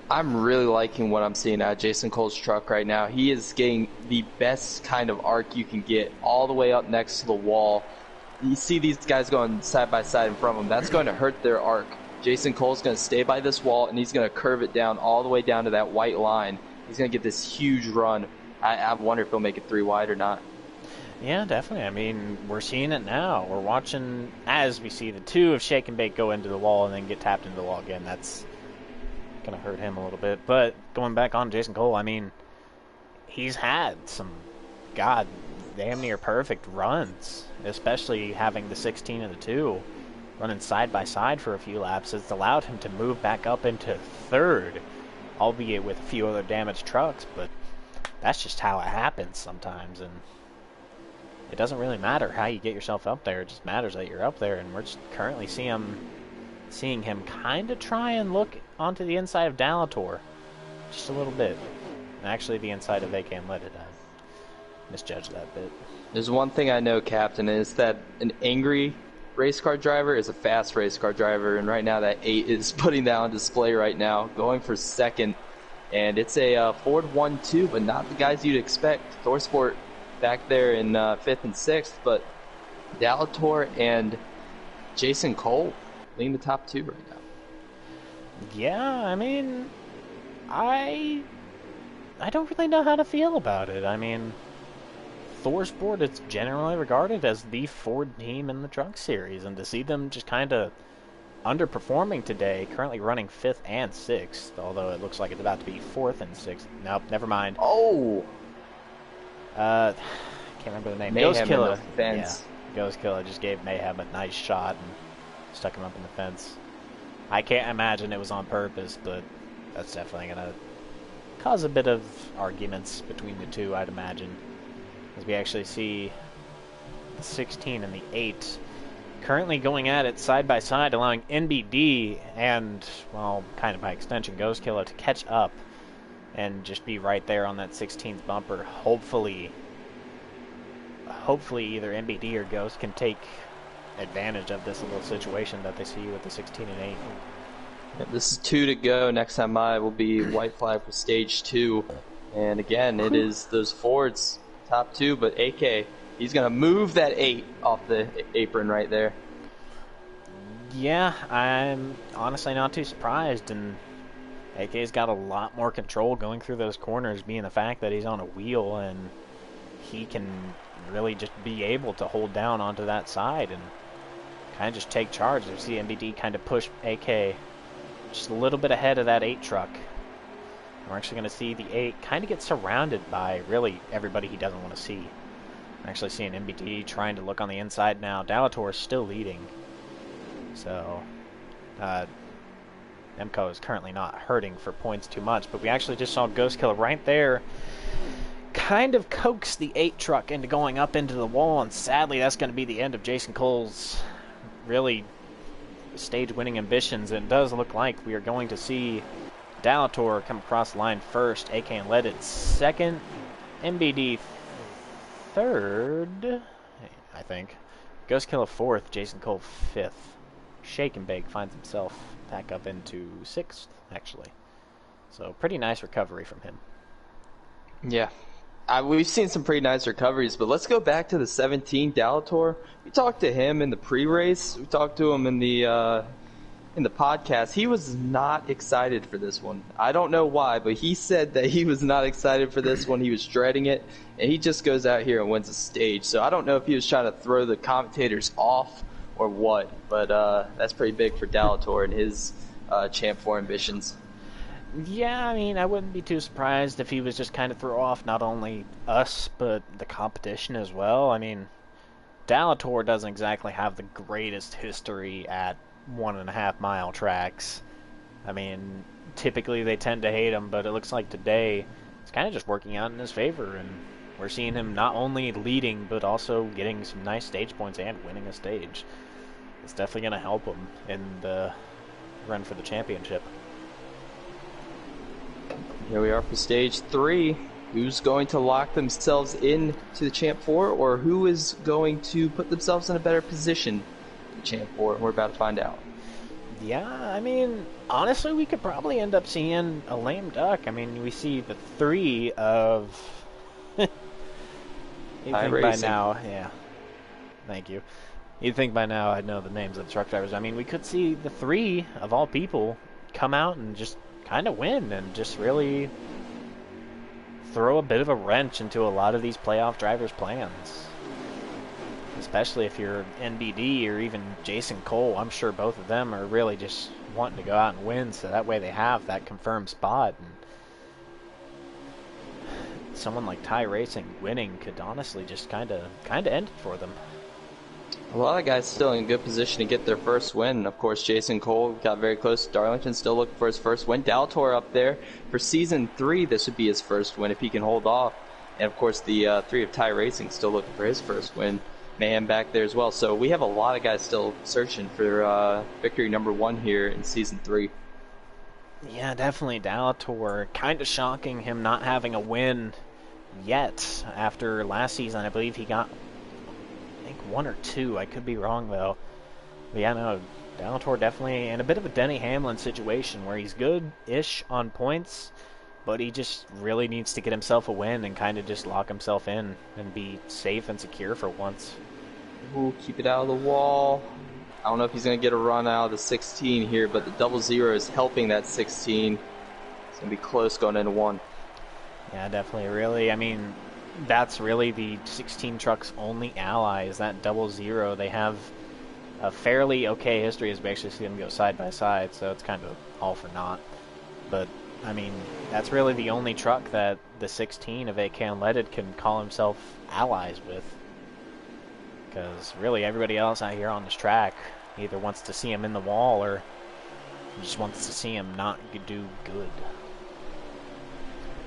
I'm really liking what I'm seeing out of Jason Cole's truck right now. He is getting the best kind of arc you can get, all the way up next to the wall. You see these guys going side by side in front of him. That's going to hurt their arc. Jason Cole's going to stay by this wall, and he's going to curve it down all the way down to that white line. He's going to get this huge run. I wonder if he'll make it 3 wide or not. Yeah, definitely. I mean, we're seeing it now. We're watching as we see the 2 of Shake and Bake go into the wall and then get tapped into the wall again. That's going to hurt him a little bit. But going back on Jason Cole, I mean, he's had some, damn near perfect runs, especially having the 16 and the 2 running side by side for a few laps. It's allowed him to move back up into 3rd, albeit with a few other damaged trucks, but that's just how it happens sometimes, and it doesn't really matter how you get yourself up there. It just matters that you're up there, and we're just currently seeing him kind of try and look onto the inside of Dalator just a little bit. And actually the inside of AK Unleaded. I misjudged that bit. There's one thing I know, Captain, is that an angry race car driver is a fast race car driver, and right now that 8 is putting that on display right now, going for 2nd, and it's a Ford 1-2, but not the guys you'd expect. Thorsport back there in 5th and 6th, but Dalator and Jason Cole leading the top 2 right now. Yeah, I mean, I don't really know how to feel about it. I mean, Thorsport is generally regarded as the Ford team in the Truck Series, and to see them just kind of underperforming today, currently running 5th and 6th, although it looks like it's about to be 4th and 6th. Nope, never mind. Oh! Can't remember the name. Mayhem Ghost Killer. in the fence. Yeah, Ghost Killer just gave Mayhem a nice shot and stuck him up in the fence. I can't imagine it was on purpose, but that's definitely going to cause a bit of arguments between the two, I'd imagine. As we actually see the 16 and the 8 currently going at it side by side, allowing NBD and, well, kind of by extension, Ghost Killer to catch up and just be right there on that 16th bumper. Hopefully either NBD or Ghost can take advantage of this little situation that they see with the 16 and 8. Yeah, this is 2 to go. Next time by will be white flag for stage 2. And again, it is those Fords top 2, but AK, he's going to move that 8 off the apron right there. Yeah, I'm honestly not too surprised, and AK's got a lot more control going through those corners, being the fact that he's on a wheel and he can really just be able to hold down onto that side and kind of just take charge. You see MBD kind of push AK just a little bit ahead of that 8 truck. We're actually going to see the 8 kind of get surrounded by really everybody he doesn't want to see. I'm actually seeing MBD trying to look on the inside now. Dalator is still leading. So, Emco is currently not hurting for points too much, but we actually just saw Ghost Killer right there kind of coax the 8 truck into going up into the wall, and sadly that's going to be the end of Jason Cole's really stage-winning ambitions. And it does look like we are going to see Dalator come across the line first, AK and Leaded second, MBD third, I think. Ghost Killer fourth, Jason Cole fifth. Shake and Bake finds himself back up into sixth, actually. So pretty nice recovery from him. Yeah. We've seen some pretty nice recoveries, but let's go back to the 17 Dalator. We talked to him in the pre-race. We talked to him in the podcast. He was not excited for this one. I don't know why, but he said that he was not excited for this one. He was dreading it, and he just goes out here and wins a stage. So I don't know if he was trying to throw the commentators off or what, but that's pretty big for Dalator and his Champ 4 ambitions. Yeah, I mean, I wouldn't be too surprised if he was just kind of throw off not only us, but the competition as well. I mean, Dalator doesn't exactly have the greatest history at 1.5 mile tracks. I mean, typically they tend to hate him, but it looks like today it's kind of just working out in his favor, and we're seeing him not only leading, but also getting some nice stage points and winning a stage. It's definitely going to help him in the run for the championship. Here we are for stage 3. Who's going to lock themselves in to the Champ 4, or who is going to put themselves in a better position for the Champ 4? We're about to find out. Yeah, I mean, honestly, we could probably end up seeing a lame duck. I mean, we see the 3 of... You'd think by now, yeah. Thank you. You'd think by now I'd know the names of the truck drivers. I mean, we could see the 3 of all people come out and just kind of win and just really throw a bit of a wrench into a lot of these playoff drivers' plans. Especially if you're NBD or even Jason Cole. I'm sure both of them are really just wanting to go out and win, so that way they have that confirmed spot. And someone like Ty Racing winning could honestly just kind of end it for them. A lot of guys still in good position to get their first win. Of course, Jason Cole got very close to Darlington, still looking for his first win. Dalator up there for Season 3, this would be his first win if he can hold off. And of course, the 3 of Ty Racing still looking for his first win. Mayhem back there as well. So we have a lot of guys still searching for victory number 1 here in Season 3. Yeah, definitely Dalator. Kind of shocking him not having a win yet. After last season, I believe he got 1 or 2. I could be wrong though. But yeah, no, Dalator definitely in a bit of a Denny Hamlin situation where he's good-ish on points, but he just really needs to get himself a win and kind of just lock himself in and be safe and secure for once. Ooh, keep it out of the wall. I don't know if he's going to get a run out of the 16 here, but the 00 is helping that 16. It's going to be close going into 1. Yeah, definitely. Really, I mean, that's really the 16 truck's only ally is that 00. They have a fairly okay history as we actually see them go side by side, so it's kind of all for naught. But, I mean, that's really the only truck that the 16 of AK Unleaded can call himself allies with. Because really everybody else out here on this track either wants to see him in the wall or just wants to see him not do good.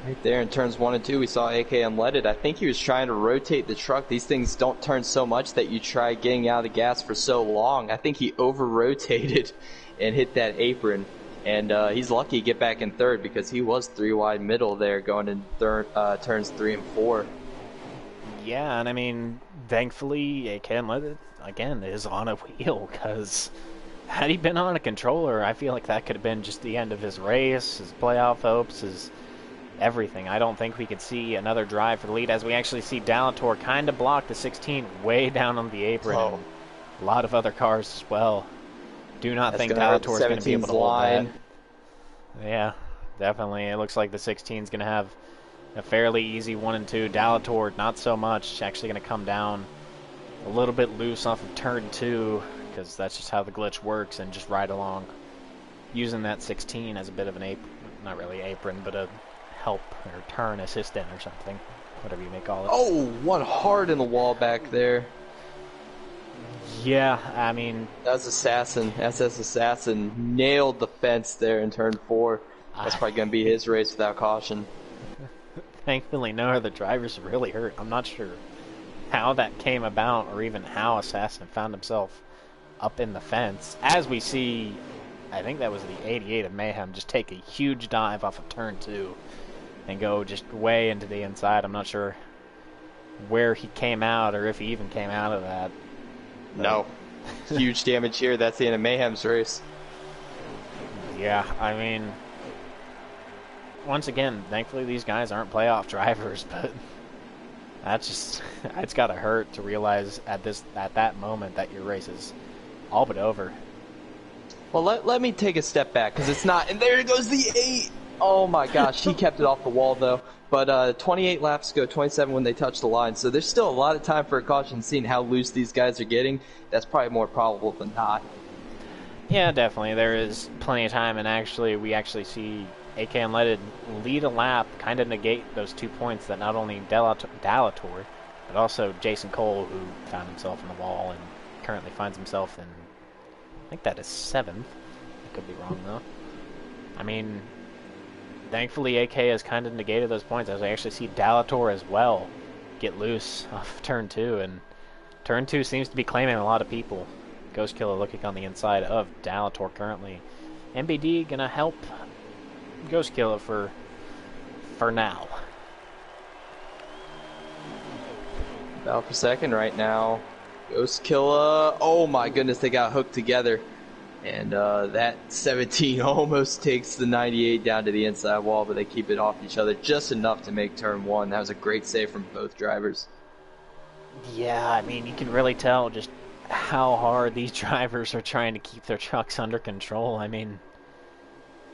Right there in turns 1 and 2, we saw AK Unleaded. I think he was trying to rotate the truck. These things don't turn so much that you try getting out of the gas for so long. I think he over-rotated and hit that apron. And he's lucky to get back in third because he was 3 wide middle there going in turns 3 and 4. Yeah, and I mean, thankfully, AK Unleaded, again, is on a wheel because had he been on a controller, I feel like that could have been just the end of his race, his playoff hopes, his everything. I don't think we could see another drive for the lead as we actually see Dalator kind of block the 16 way down on the apron. Oh. And a lot of other cars as well. Do not That's think going to hurt the Delator is going to be able 17's to hold that. line. Yeah, definitely. It looks like the 16 is going to have a fairly easy 1 and 2. Delator, not so much. Actually going to come down a little bit loose off of turn 2, because that's just how the glitch works, and just ride along, using that 16 as a bit of an apron, not really apron, but a help or turn assistant or something, whatever you may call it. Oh, one hard in the wall back there. Yeah, I mean, That was Assassin. SS Assassin nailed the fence there in turn 4. That's probably going to be his race without caution. thankfully no other drivers are really hurt. I'm not sure how that came about, or even how Assassin found himself up in the fence. As we see, I think that was the 88 of Mayhem just take a huge dive off of turn 2 and go just way into the inside. I'm not sure where he came out, or if he even came out of that. No. Huge damage here. That's the end of Mayhem's race. Yeah, I mean, once again, thankfully these guys aren't playoff drivers, but that's just, it's got to hurt to realize at that moment that your race is all but over. Well, let me take a step back, because it's not. And there goes the 8. Oh my gosh, he kept it off the wall though. But 28 laps ago, 27 when they touched the line. So there's still a lot of time for a caution. Seeing how loose these guys are getting, that's probably more probable than not. Yeah, definitely. There is plenty of time, and actually, we actually see AK Unleaded lead a lap, kind of negate those 2 points that not only Delator, but also Jason Cole, who found himself in the wall and currently finds himself in, I think that is 7th. I could be wrong, though. I mean, thankfully AK has kind of negated those points, as I actually see Delator as well get loose off turn 2, and turn 2 seems to be claiming a lot of people. Ghost Killer looking on the inside of Delator currently. MBD gonna help Ghost Killer for now. Battle for second right now. Ghost Killer. Oh my goodness, they got hooked together. And that 17 almost takes the 98 down to the inside wall, but they keep it off each other just enough to make turn 1. That was a great save from both drivers. Yeah, I mean, you can really tell just how hard these drivers are trying to keep their trucks under control. I mean,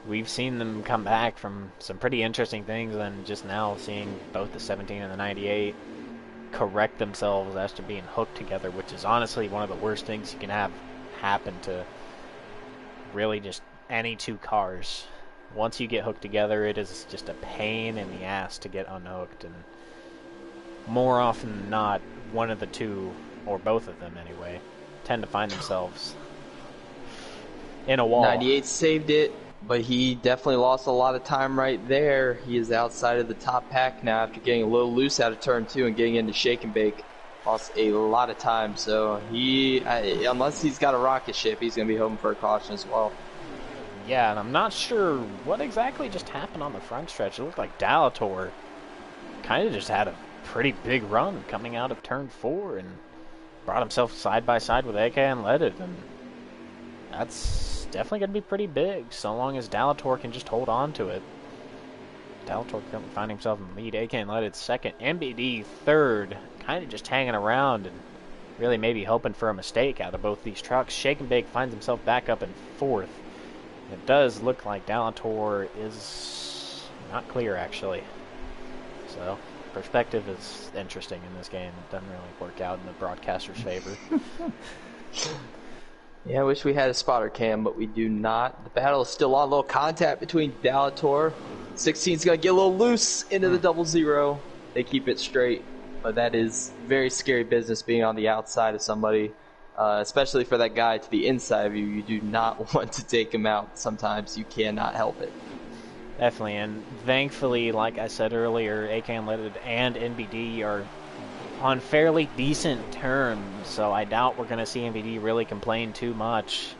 we've seen them come back from some pretty interesting things, and just now seeing both the 17 and the 98 correct themselves after being hooked together, which is honestly one of the worst things you can have happen to really just any 2 cars. Once you get hooked together, it is just a pain in the ass to get unhooked, and more often than not, one of the 2, or both of them anyway, tend to find themselves in a wall. 98 saved it, but he definitely lost a lot of time right there. He is outside of the top pack now after getting a little loose out of turn 2 and getting into shake and bake. Lost a lot of time, so unless he's got a rocket ship, he's going to be hoping for a caution as well. Yeah, and I'm not sure what exactly just happened on the front stretch. It looked like Delator kind of just had a pretty big run coming out of turn 4 and brought himself side by side with AK Unleaded, and that's definitely going to be pretty big, so long as Delator can just hold on to it. Delator currently finding himself in the lead, AK Unleaded 2nd, MBD 3rd, kind of just hanging around and really maybe hoping for a mistake out of both these trucks. Shake and Bake finds himself back up in 4th. It does look like Delator is not clear, actually. So, perspective is interesting in this game. It doesn't really work out in the broadcaster's favor. Yeah, I wish we had a spotter cam, but we do not. The battle is still on. A little contact between Delator. 16's going to get a little loose into the 00. They keep it straight, but that is very scary business being on the outside of somebody, especially for that guy to the inside of you. You do not want to take him out. Sometimes you cannot help it. Definitely, and thankfully, like I said earlier, AK Unleaded and NBD are on fairly decent terms, so I doubt we're going to see NBD really complain too much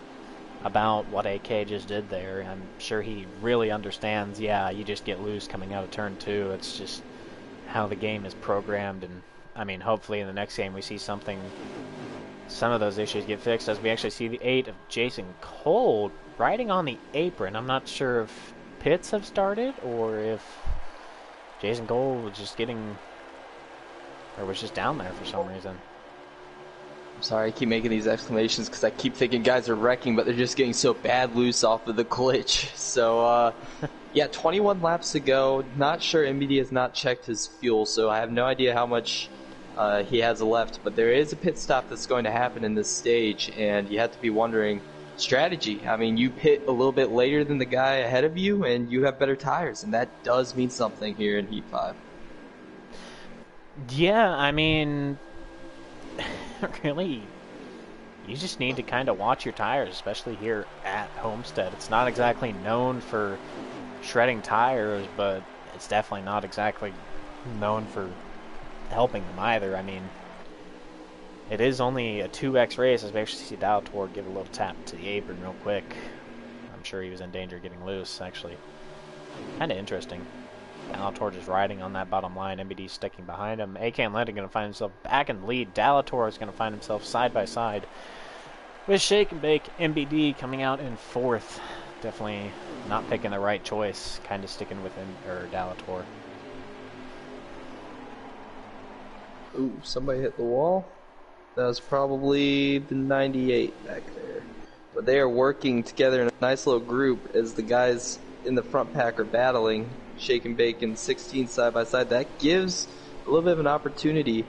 about what AK just did there. I'm sure he really understands, yeah, you just get loose coming out of turn 2. It's just how the game is programmed, and I mean, hopefully in the next game we see some of those issues get fixed, as we actually see the 8 of Jason Cole riding on the apron. I'm not sure if pits have started or if Jason Cole was just was just down there for some reason. Sorry, I keep making these exclamations because I keep thinking guys are wrecking, but they're just getting so bad loose off of the glitch. So, yeah, 21 laps to go. Not sure MBD has not checked his fuel, so I have no idea how much he has left. But there is a pit stop that's going to happen in this stage, and you have to be wondering strategy. I mean, you pit a little bit later than the guy ahead of you, and you have better tires, and that does mean something here in Heat 5. Yeah, I mean, really, you just need to kind of watch your tires, especially here at Homestead. It's not exactly known for shredding tires, but it's definitely not exactly known for helping them either. I mean, it is only a 2x race, as we actually see Dalator give a little tap to the apron real quick. I'm sure he was in danger of getting loose, actually. Kind of interesting. Dalator just riding on that bottom line. MBD sticking behind him. AK and Letty going to find himself back in the lead. Dalator is going to find himself side by side with Shake and Bake. MBD coming out in 4th. Definitely not picking the right choice. Kind of sticking with him, or Dalator. Ooh, somebody hit the wall. That was probably the 98 back there. But they are working together in a nice little group as the guys in the front pack are battling. Shake and Bake and 16 side by side. That gives a little bit of an opportunity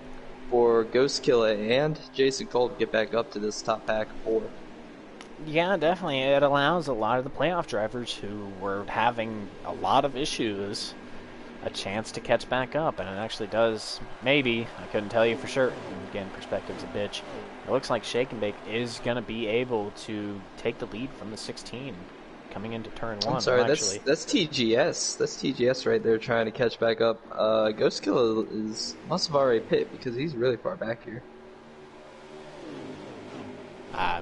for Ghost Killer and Jason Cole to get back up to this top pack 4. Yeah, definitely. It allows a lot of the playoff drivers who were having a lot of issues a chance to catch back up, and it actually does, maybe, I couldn't tell you for sure, and again, perspective's a bitch. It looks like Shake and Bake is going to be able to take the lead from the 16 coming into turn 1. I'm sorry, well, that's TGS. That's TGS right there trying to catch back up. Ghost Killer must have already pit because he's really far back here. I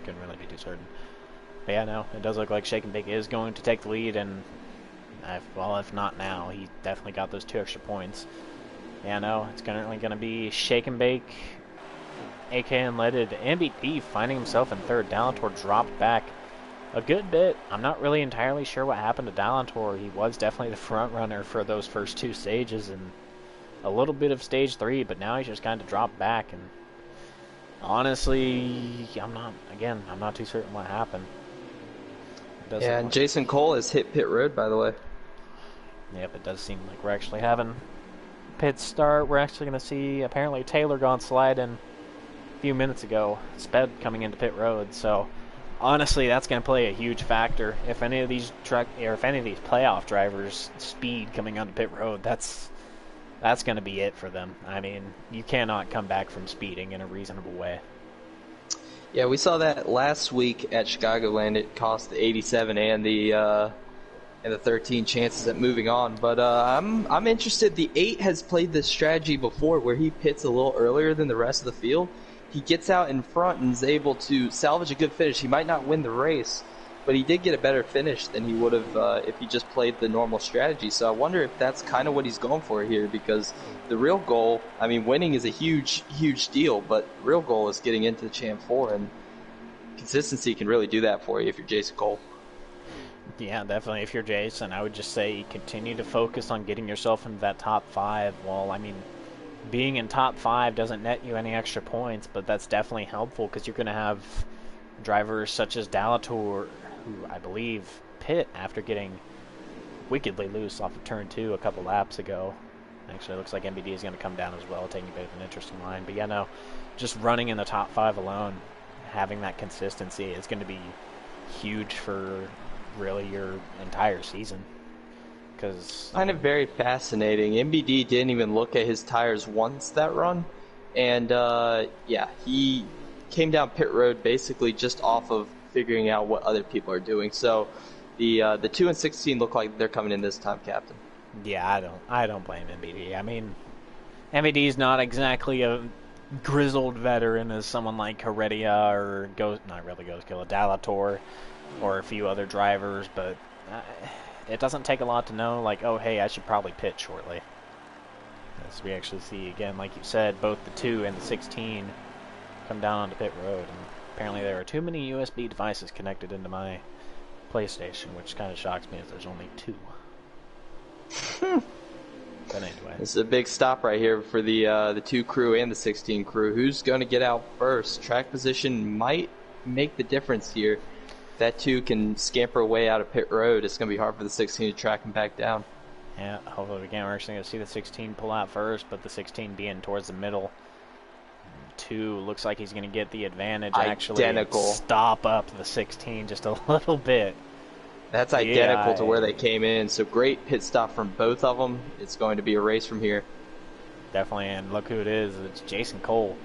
couldn't really be too certain. But yeah, no, it does look like Shake and Bake is going to take the lead, and well, if not now, he definitely got those 2 extra points. Yeah, no, it's currently going to be Shake and Bake, AK Unleaded, MBD finding himself in 3rd. Dalator dropped back a good bit. I'm not really entirely sure what happened to Dalator. He was definitely the front runner for those first 2 stages and a little bit of stage 3, but now he's just kind of dropped back. And honestly, I'm not too certain what happened. Yeah, and Jason Cole has hit pit road, by the way. Yep, it does seem like we're actually having pit start. We're actually going to see, apparently, Taylor gone sliding a few minutes ago. Sped coming into pit road, so honestly, that's going to play a huge factor. If any of these playoff drivers speed coming onto pit road, that's going to be it for them. I mean, you cannot come back from speeding in a reasonable way. Yeah, we saw that last week at Chicagoland. It cost the 87 and the 13 chances at moving on. But I'm interested. The 8 has played this strategy before, where he pits a little earlier than the rest of the field. He gets out in front and is able to salvage a good finish. He might not win the race, but he did get a better finish than he would have if he just played the normal strategy. So I wonder if that's kind of what he's going for here, because the real goal, I mean, winning is a huge, huge deal, but the real goal is getting into the Champ 4, and consistency can really do that for you if you're Jason Cole. Yeah, definitely. If you're Jason, I would just say continue to focus on getting yourself into that top 5. Well, I mean, being in top 5 doesn't net you any extra points, but that's definitely helpful because you're going to have drivers such as Dalator, who I believe pit after getting wickedly loose off of turn 2 a couple laps ago. Actually, it looks like MBD is going to come down as well, taking a bit of an interesting line. But yeah, no, just running in the top 5 alone, having that consistency is going to be huge for really your entire season. Because kind of very fascinating. MBD didn't even look at his tires once that run, and yeah, he came down pit road basically just off of figuring out what other people are doing. So the 2 and 16 look like they're coming in this time, Captain. Yeah, I don't blame MBD. I mean, MBD is not exactly a grizzled veteran as someone like Heredia or not really Ghost Killer, Dalator, or a few other drivers, but it doesn't take a lot to know, like, oh, hey, I should probably pit shortly. As we actually see, again, like you said, both the 2 and the 16 come down onto pit road, and apparently there are too many USB devices connected into my PlayStation, which kind of shocks me as there's only 2. But anyway. This is a big stop right here for the 2 crew and the 16 crew. Who's going to get out first? Track position might make the difference here. If that 2 can scamper away out of pit road, it's going to be hard for the 16 to track him back down. Yeah, hopefully we can. We're actually going to see the 16 pull out first, but the 16 being towards the middle. 2 looks like he's going to get the advantage. Identical. Actually, stop up the 16 just a little bit. That's identical to where they came in. So great pit stop from both of them. It's going to be a race from here. Definitely, and look who it is. It's Jason Cole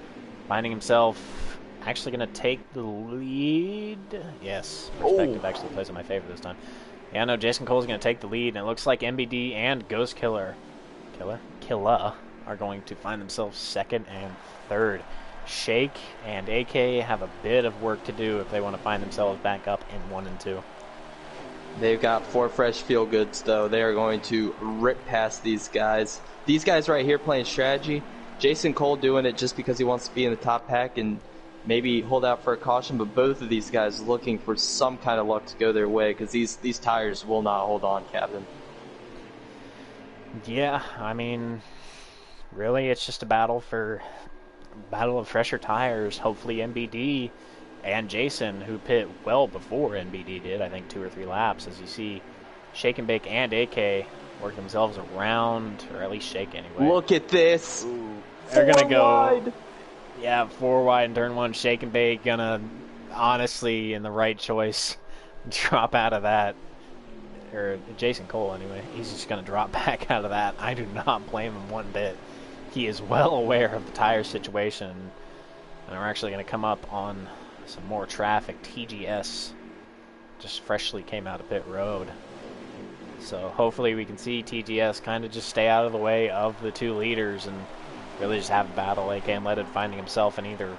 finding himself actually going to take the lead. Yes, perspective actually plays in my favor this time. Yeah, no, Jason Cole's going to take the lead, and it looks like MBD and Ghost Killer are going to find themselves second and third. Shake and AK have a bit of work to do if they want to find themselves back up in 1 and 2. They've got 4 fresh feel-goods, though. They are going to rip past these guys. These guys right here playing strategy. Jason Cole doing it just because he wants to be in the top pack and maybe hold out for a caution, but both of these guys looking for some kind of luck to go their way because these tires will not hold on, Captain. Yeah, I mean, really it's just a battle of fresher tires. Hopefully MBD and Jason, who pit well before NBD did, I think 2 or 3 laps, as you see Shake and Bake and AK work themselves around, or at least Shake anyway. Look at this. Ooh, they're going to go wide. Yeah, 4 wide in turn 1. Shake and Bake going to, honestly, in the right choice, drop out of that. Or Jason Cole anyway. He's just going to drop back out of that. I do not blame him one bit. He is well aware of the tire situation. And we're actually going to come up on some more traffic. TGS just freshly came out of pit road. So hopefully we can see TGS kind of just stay out of the way of the 2 leaders and really just have a battle. AK and Leaded finding himself in either,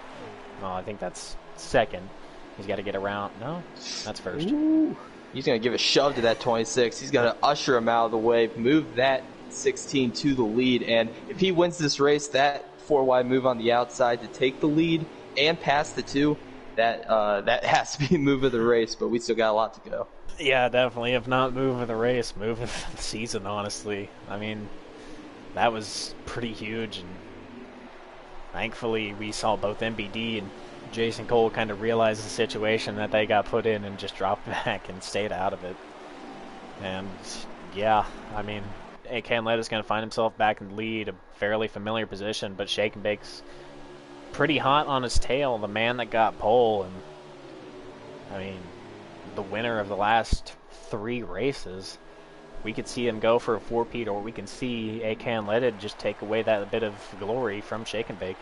well, I think that's second. He's got to get around. No, that's first. Ooh. He's going to give a shove to that 26. He's going to usher him out of the way, move that 16 to the lead. And if he wins this race, that 4 wide move on the outside to take the lead and pass the 2, that has to be a move of the race, but we still got a lot to go. Yeah, definitely. If not move of the race, move of the season, honestly. I mean, that was pretty huge, and thankfully we saw both MBD and Jason Cole kind of realize the situation that they got put in and just dropped back and stayed out of it. And yeah, I mean, AK and Led is going to find himself back in the lead, a fairly familiar position, but Shake and Bake's pretty hot on his tail, the man that got pole, and I mean, the winner of the last 3 races. We could see him go for a 4-peat, or we can see AK and Leaded just take away that bit of glory from Shake and Bake.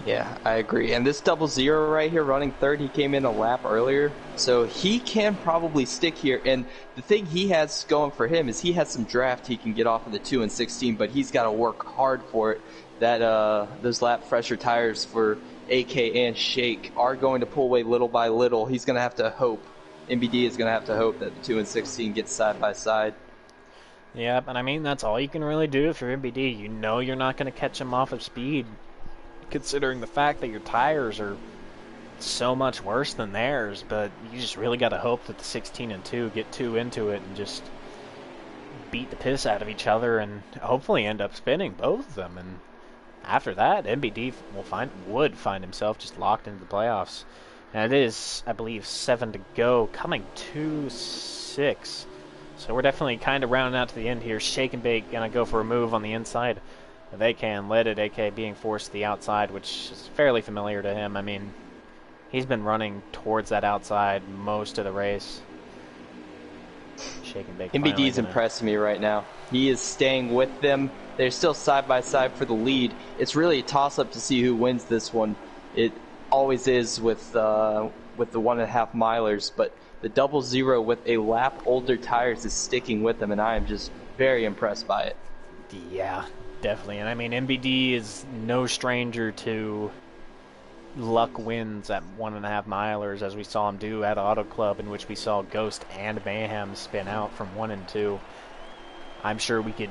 Yeah, I agree. And this 00 right here running third, he came in a lap earlier, so he can probably stick here. And the thing he has going for him is he has some draft he can get off of the 2 and 16, but he's got to work hard for it. That those lap fresher tires for AK and Shake are going to pull away little by little. He's going to have to hope. MBD is going to have to hope that the 2 and 16 get side by side. Yeah, and I mean, that's all you can really do if you're MBD. You know you're not going to catch him off of speed, considering the fact that your tires are so much worse than theirs, but you just really got to hope that the 16 and 2 get 2 into it and just beat the piss out of each other and hopefully end up spinning both of them. And after that, MBD would find himself just locked into the playoffs. And it is, I believe, 7 to go, coming to 6. So we're definitely kind of rounding out to the end here. Shake and Bake going to go for a move on the inside. They can let it, AK being forced to the outside, which is fairly familiar to him. I mean, he's been running towards that outside most of the race. Shake and Bake. MBD's impressing me right now. He is staying with them. They're still side by side for the lead. It's really a toss-up to see who wins this one. It always is with the 1.5 milers, but the 00 with a lap older tires is sticking with them, and I am just very impressed by it. Yeah, definitely. And I mean, MBD is no stranger to luck wins at 1.5 milers, as we saw him do at Auto Club, in which we saw Ghost and Mayhem spin out from 1 and 2. I'm sure we could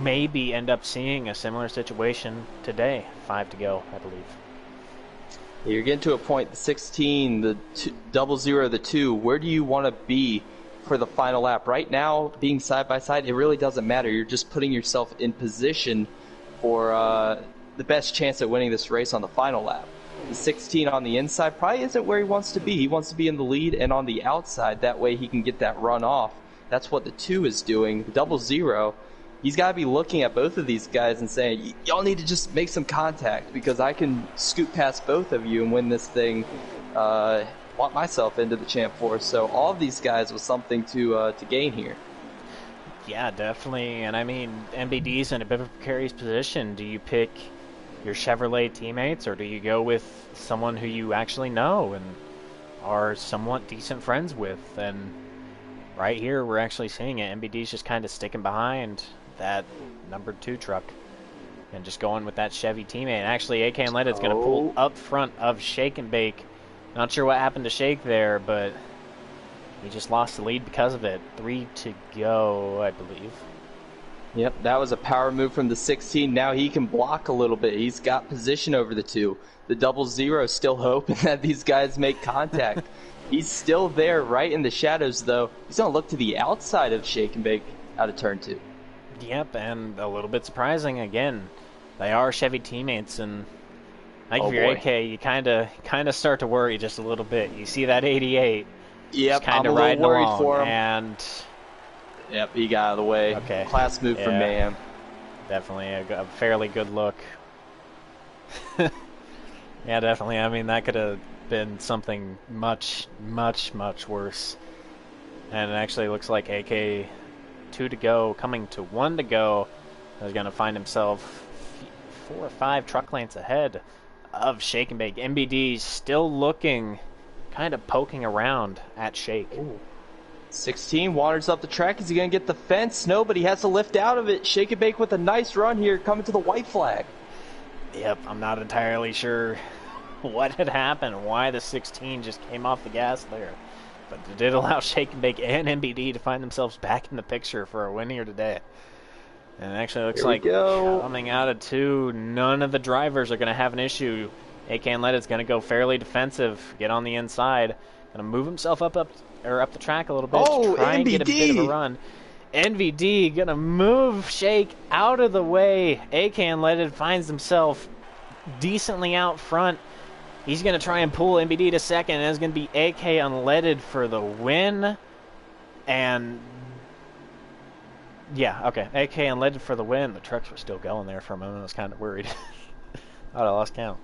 maybe end up seeing a similar situation today. 5 to go, I believe. You're getting to a point, the 16, the 00, the 2, where do you want to be for the final lap. Right now, being side by side, it really doesn't matter. You're just putting yourself in position for the best chance at winning this race on the final lap. The 16 on the inside probably isn't where he wants to be. He wants to be in the lead and on the outside. That way he can get that run off. That's what the 2 is doing. The 00, he's got to be looking at both of these guys and saying, y'all need to just make some contact because I can scoot past both of you and win this thing, want myself into the Champ 4. So all of these guys with something to gain here. Yeah, definitely. And I mean, MBD's in a bit of a precarious position. Do you pick your Chevrolet teammates, or do you go with someone who you actually know and are somewhat decent friends with? And right here, we're actually seeing it. MBD's just kind of sticking behind that number 2 truck and just going with that Chevy teammate. And actually, AK Unleaded's going to pull up front of Shake and Bake. Not sure what happened to Shake there, but he just lost the lead because of it. 3 to go, I believe. Yep, that was a power move from the 16. Now he can block a little bit. He's got position over the 2. The 00 still hoping that these guys make contact. He's still there right in the shadows, though. He's going to look to the outside of Shake and Bake out of turn 2. Yep, and a little bit surprising again. They are Chevy teammates, and I think if you're AK, you kind of start to worry just a little bit. You see that 88. Yep, I'm a little worried along, for him. And yep, he got out of the way. Okay. Class move from Mayhem. Definitely a fairly good look. Yeah, definitely. I mean, that could have been something much, much, much worse. And it actually looks like AK 2 to go, coming to 1 to go, is going to find himself 4 or 5 truck lengths ahead of Shake and Bake. MBD still looking, kind of poking around at Shake. Ooh. 16 waters up the track. Is he going to get the fence? No, but he has to lift out of it. Shake and Bake with a nice run here, coming to the white flag. Yep, I'm not entirely sure what had happened, why the 16 just came off the gas there. But it did allow Shake and Bake and MBD to find themselves back in the picture for a win here today. And it actually looks like coming out of 2, none of the drivers are going to have an issue. AK Unleaded's going to go fairly defensive, get on the inside, going to move himself up the track a little bit to try and get a bit of a run. NVD going to move Shake out of the way. AK Unleaded finds himself decently out front. He's going to try and pull MBD to second, and it's going to be AK Unleaded for the win. And yeah, okay, AK Unleaded for the win. The trucks were still going there for a moment. I was kind of worried. Thought I lost count.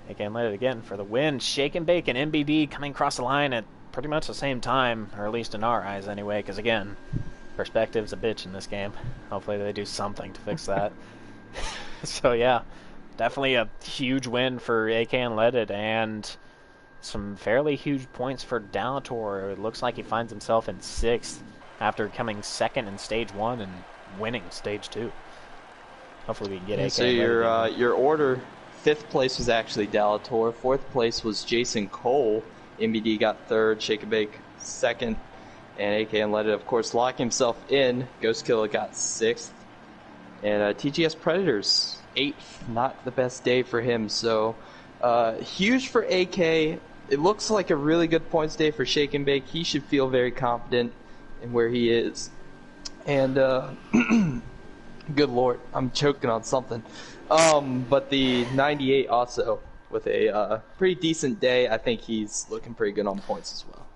AK Unleaded again for the win. Shake and Bake and MBD coming across the line at pretty much the same time, or at least in our eyes anyway, because again, perspective's a bitch in this game. Hopefully they do something to fix that. So yeah, definitely a huge win for AK Unleaded, and some fairly huge points for Dalator. It looks like he finds himself in 6th after coming 2nd in Stage 1 and winning Stage 2. Hopefully we can get AK so Unleaded. your order, 5th place was actually Dalator, 4th place was Jason Cole, MBD got 3rd, Shake and Bake 2nd, and AK Unleaded, of course, locking himself in. Ghost Killer got 6th, and TGS Predators 8th. Not the best day for him, so huge for AK. It looks like a really good points day for Shake and Bake. He should feel very confident in where he is. And good lord, I'm choking on something. But the 98 also with a pretty decent day. I think he's looking pretty good on points as well.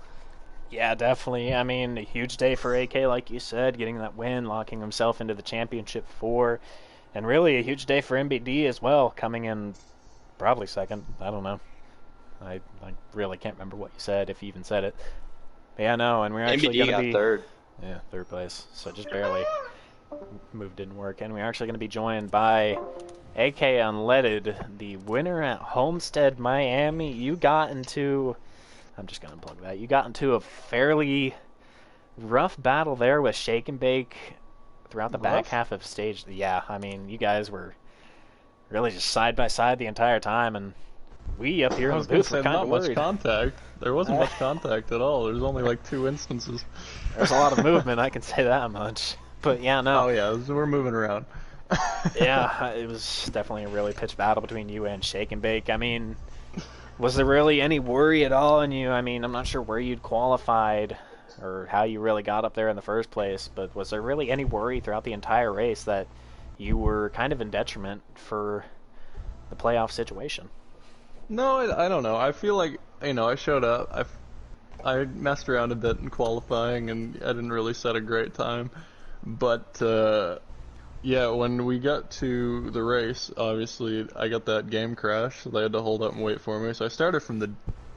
Yeah, definitely. I mean, a huge day for AK, like you said, getting that win, locking himself into the championship 4. And really a huge day for MBD as well, coming in probably 2nd. I don't know. I really can't remember what you said, if you even said it. But yeah, no, and we're actually going to be... MBD got 3rd. Yeah, 3rd place. So just barely. Move didn't work. And we're actually going to be joined by AK Unleaded, the winner at Homestead-Miami. You got into... I'm just going to plug that. You got into a fairly rough battle there with Shake and Bake throughout the back half of stage. Yeah, I mean, you guys were really just side by side the entire time, and we up here in the booth were kind of worried. Much contact. There wasn't much contact at all. There's only like 2 instances. There's a lot of movement, I can say that much. But yeah, no. Oh yeah, we're moving around. Yeah, it was definitely a really pitched battle between you and Shake and Bake. I mean, was there really any worry at all in you? I mean, I'm not sure where you'd qualified or how you really got up there in the first place, but was there really any worry throughout the entire race that you were kind of in detriment for the playoff situation? No, I don't know. I feel like, I showed up. I messed around a bit in qualifying, and I didn't really set a great time. But, yeah, when we got to the race, obviously, I got that game crash, so they had to hold up and wait for me. So I started from the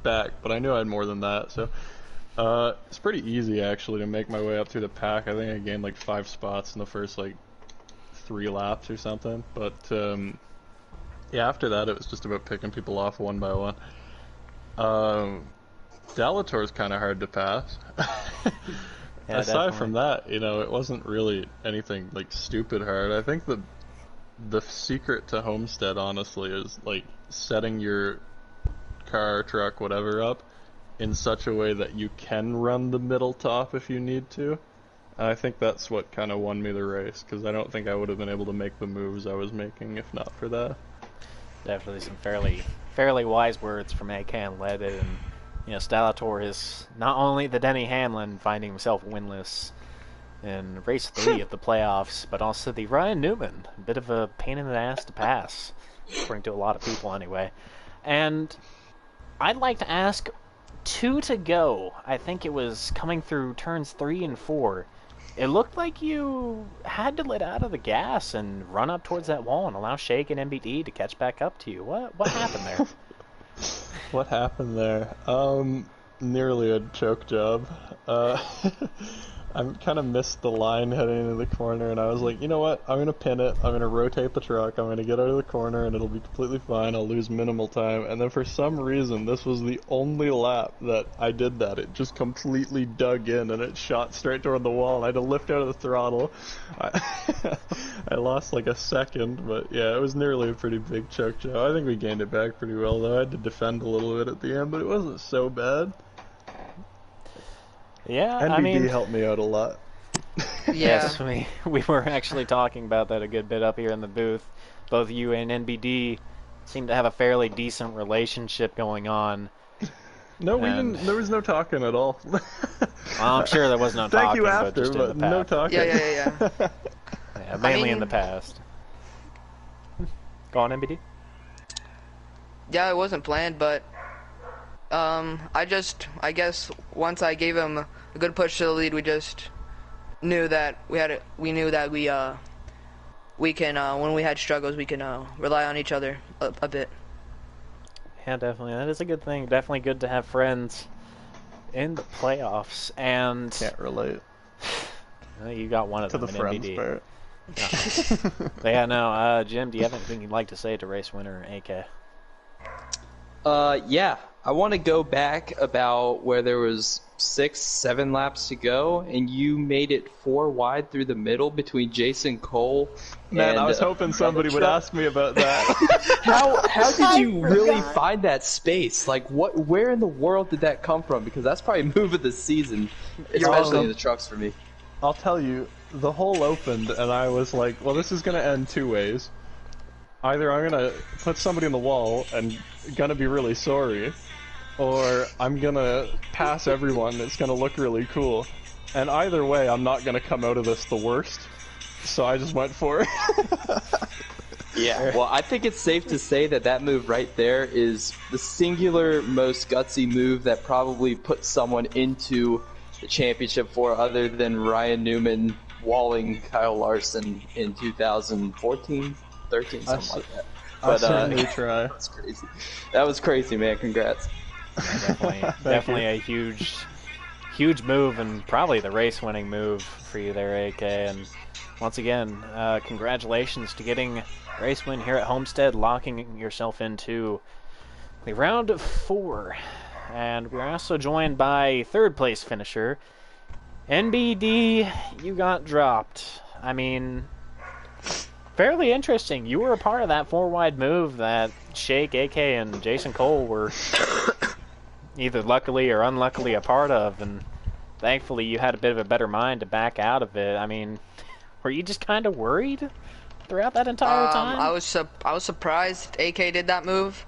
back, but I knew I had more than that, so it's pretty easy, actually, to make my way up through the pack. I think I gained, like, 5 spots in the first, like, 3 laps or something. But, yeah, after that, it was just about picking people off one by one. Delator's kind of hard to pass. Yeah, Aside definitely. from that, it wasn't really anything like stupid hard. I think the secret to Homestead, honestly, is like setting your car, truck, whatever up in such a way that you can run the middle top if you need to. And I think that's what kind of won me the race, because I don't think I would have been able to make the moves I was making if not for that. Definitely some fairly wise words from AK and Leaded, and Stellator is not only the Denny Hamlin finding himself winless in race 3 of the playoffs, but also the Ryan Newman, a bit of a pain in the ass to pass, according to a lot of people anyway. And I'd like to ask, 2 to go. I think it was coming through turns 3 and 4. It looked like you had to let out of the gas and run up towards that wall and allow Shake and MBD to catch back up to you. What happened there? What happened there? Nearly a choke job. I kind of missed the line heading into the corner, and I was like, you know what? I'm gonna pin it. I'm gonna rotate the truck. I'm gonna get out of the corner, and it'll be completely fine. I'll lose minimal time. And then for some reason, this was the only lap that I did that. It just completely dug in, and it shot straight toward the wall. And I had to lift out of the throttle. I lost like a second, but yeah, it was nearly a pretty big choke job. I think we gained it back pretty well, though. I had to defend a little bit at the end, but it wasn't so bad. Yeah, NBD I mean, helped me out a lot. Yeah. yes, we were actually talking about that a good bit up here in the booth. Both you and NBD seem to have a fairly decent relationship going on. No, we And- didn't. There was no talking at all. Well, I'm sure there was no Thank talking, you but after, just in the but no past. talking. Yeah. Yeah, mainly in mean- the past. Go on, NBD. Yeah, it wasn't planned, but I guess once I gave him a good push to the lead, we just knew that we can when we had struggles, we can rely on each other a bit. Yeah, definitely. That is a good thing. Definitely good to have friends in the playoffs. And Can't relate you got one of to them the in friends NBD. part. Yeah, no. Jim, do you have anything you'd like to say to race winner AK? Yeah, I want to go back about where there was 6, 7 laps to go, and you made it 4 wide through the middle between Jason Cole. Man, and, I was hoping somebody would truck. ask me about that. How did you really find that space? Like, where in the world did that come from? Because that's probably a move of the season, especially welcome. in the trucks for me. I'll tell you, the hole opened, and I was like, well, this is going to end 2 ways. Either I'm going to put somebody in the wall and going to be really sorry, or I'm going to pass everyone. It's going to look really cool. And either way, I'm not going to come out of this the worst. So I just went for it. Yeah, well, I think it's safe to say that that move right there is the singular most gutsy move that probably put someone into the championship for other than Ryan Newman walling Kyle Larson in 2014, 13, something like that. I'll certainly try. That's crazy. That was crazy, man. Congrats. Yeah, definitely a huge move, and probably the race-winning move for you there, AK. And once again, congratulations to getting a race win here at Homestead, locking yourself into the round of 4. And we're also joined by third place finisher NBD. You got dropped. I mean, fairly interesting. You were a part of that 4-wide move that Shake, AK, and Jason Cole were either luckily or unluckily a part of, and thankfully you had a bit of a better mind to back out of it. I mean, were you just kind of worried throughout that entire time? I was surprised AK did that move.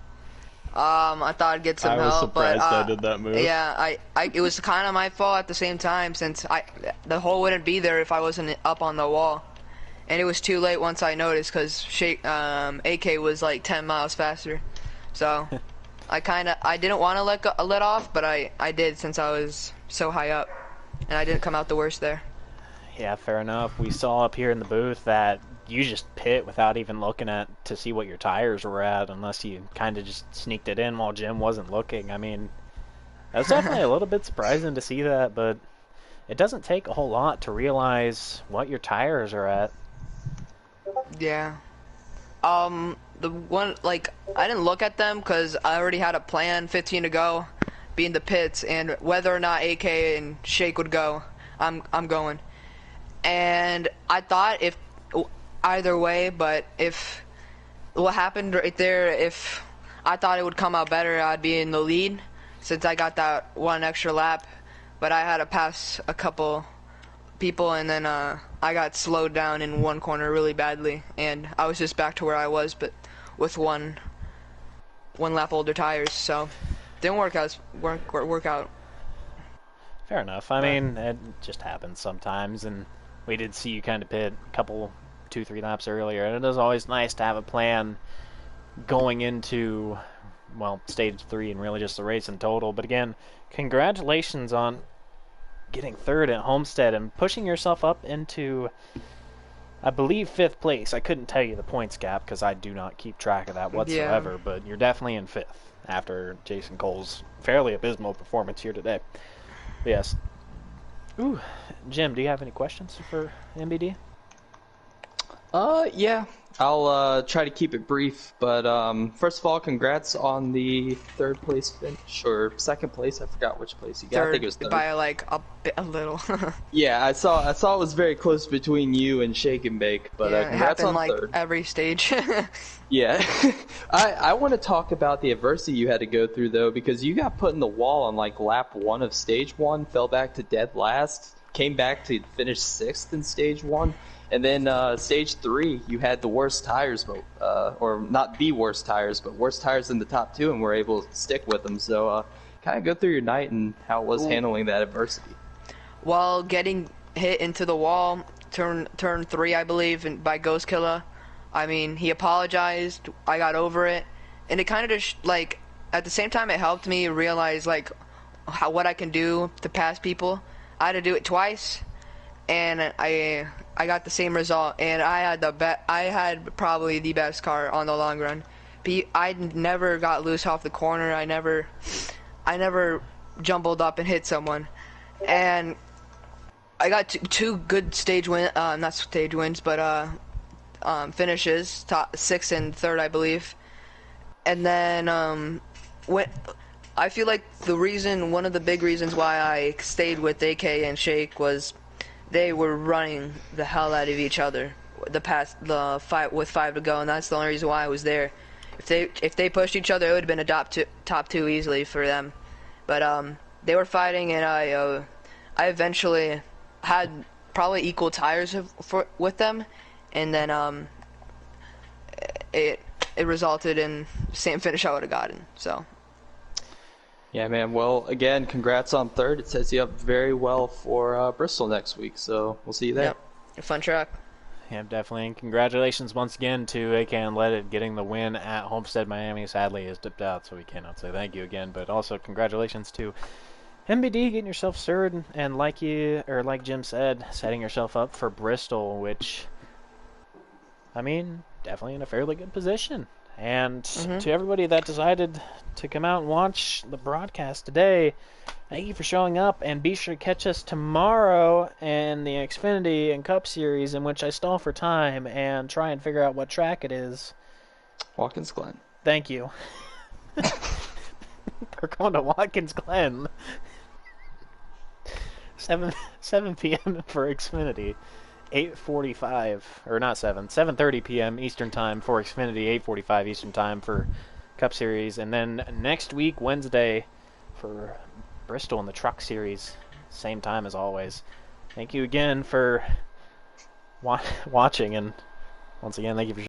I thought I'd get some I was help, but surprised I did that move. yeah, it was kind of my fault at the same time, since the hole wouldn't be there if I wasn't up on the wall, and it was too late once I noticed, because AK was like 10 miles faster, so I didn't want to let off, but I did, since I was so high up, and I didn't come out the worst there. Yeah, fair enough. We saw up here in the booth that you just pit without even looking to see what your tires were at, unless you kind of just sneaked it in while Jim wasn't looking. I mean, that was definitely a little bit surprising to see that, but it doesn't take a whole lot to realize what your tires are at. Yeah. The one, like, I didn't look at them because I already had a plan, 15 to go, be in the pits, and whether or not AK and Shake would go, I'm going. And I thought if either way, but if what happened right there, if I thought it would come out better, I'd be in the lead, since I got that one extra lap, but I had to pass a couple people, and then I got slowed down in one corner really badly, and I was just back to where I was, but with one lap older tires, so didn't work out. Fair enough. I mean, it just happens sometimes, and we did see you kind of pit a couple, 2-3 laps earlier, and it is always nice to have a plan going into, well, stage 3 and really just the race in total. But again, congratulations on getting third at Homestead and pushing yourself up into, I believe, 5th place. I couldn't tell you the points gap because I do not keep track of that whatsoever, Yeah. but you're definitely in 5th after Jason Cole's fairly abysmal performance here today. But yes. Ooh, Jim, do you have any questions for MBD? Yeah. I'll try to keep it brief, but first of all, congrats on the 3rd place finish, or 2nd place. I forgot which place you got. I think it was 3rd. By like a little. Yeah, I saw it was very close between you and Shake and Bake, but Yeah, it congrats happened on like 3rd. every stage. Yeah. I want to talk about the adversity you had to go through, though, because you got put in the wall on like lap 1 of stage 1, fell back to dead last, came back to finish 6th in stage 1. And then stage 3, you had the worst tires, but or not the worst tires, but worst tires in the top 2, and were able to stick with them. So kind of go through your night and how it was handling that adversity. While getting hit into the wall, turn 3, I believe, and by Ghost Killer, I mean, he apologized. I got over it, and it kind of just like at the same time it helped me realize like what I can do to pass people. I had to do it twice, and I got the same result, and I had probably the best car on the long run. I never got loose off the corner. I never jumbled up and hit someone, and I got two good not stage wins, but finishes, top 6th and 3rd, I believe. And then when I feel like one of the big reasons why I stayed with AK and Shake was they were running the hell out of each other the fight with 5 to go, and that's the only reason why I was there. If they pushed each other, it would have been a top 2 easily for them. But they were fighting, and I eventually had probably equal tires with them, and then it resulted in the same finish I would have gotten. So. Yeah, man. Well, again, congrats on 3rd. It sets you up very well for Bristol next week, so we'll see you there. Yep. Fun track. Yeah, definitely. And congratulations once again to AK and Let It getting the win at Homestead-Miami. Sadly, is dipped out, so we cannot say thank you again. But also congratulations to MBD getting yourself third, and like Jim said, setting yourself up for Bristol, which, I mean, definitely in a fairly good position. And to everybody that decided to come out and watch the broadcast today, thank you for showing up, and be sure to catch us tomorrow in the Xfinity and Cup Series, in which I stall for time and try and figure out what track it is. Watkins Glen. Thank you. We're going to Watkins Glen. 7 p.m. for Xfinity. 8:45, or not 7:30 p.m. Eastern Time for Xfinity, 8:45 Eastern Time for Cup Series, and then next week, Wednesday, for Bristol in the Truck Series, same time as always. Thank you again for watching, and once again, thank you for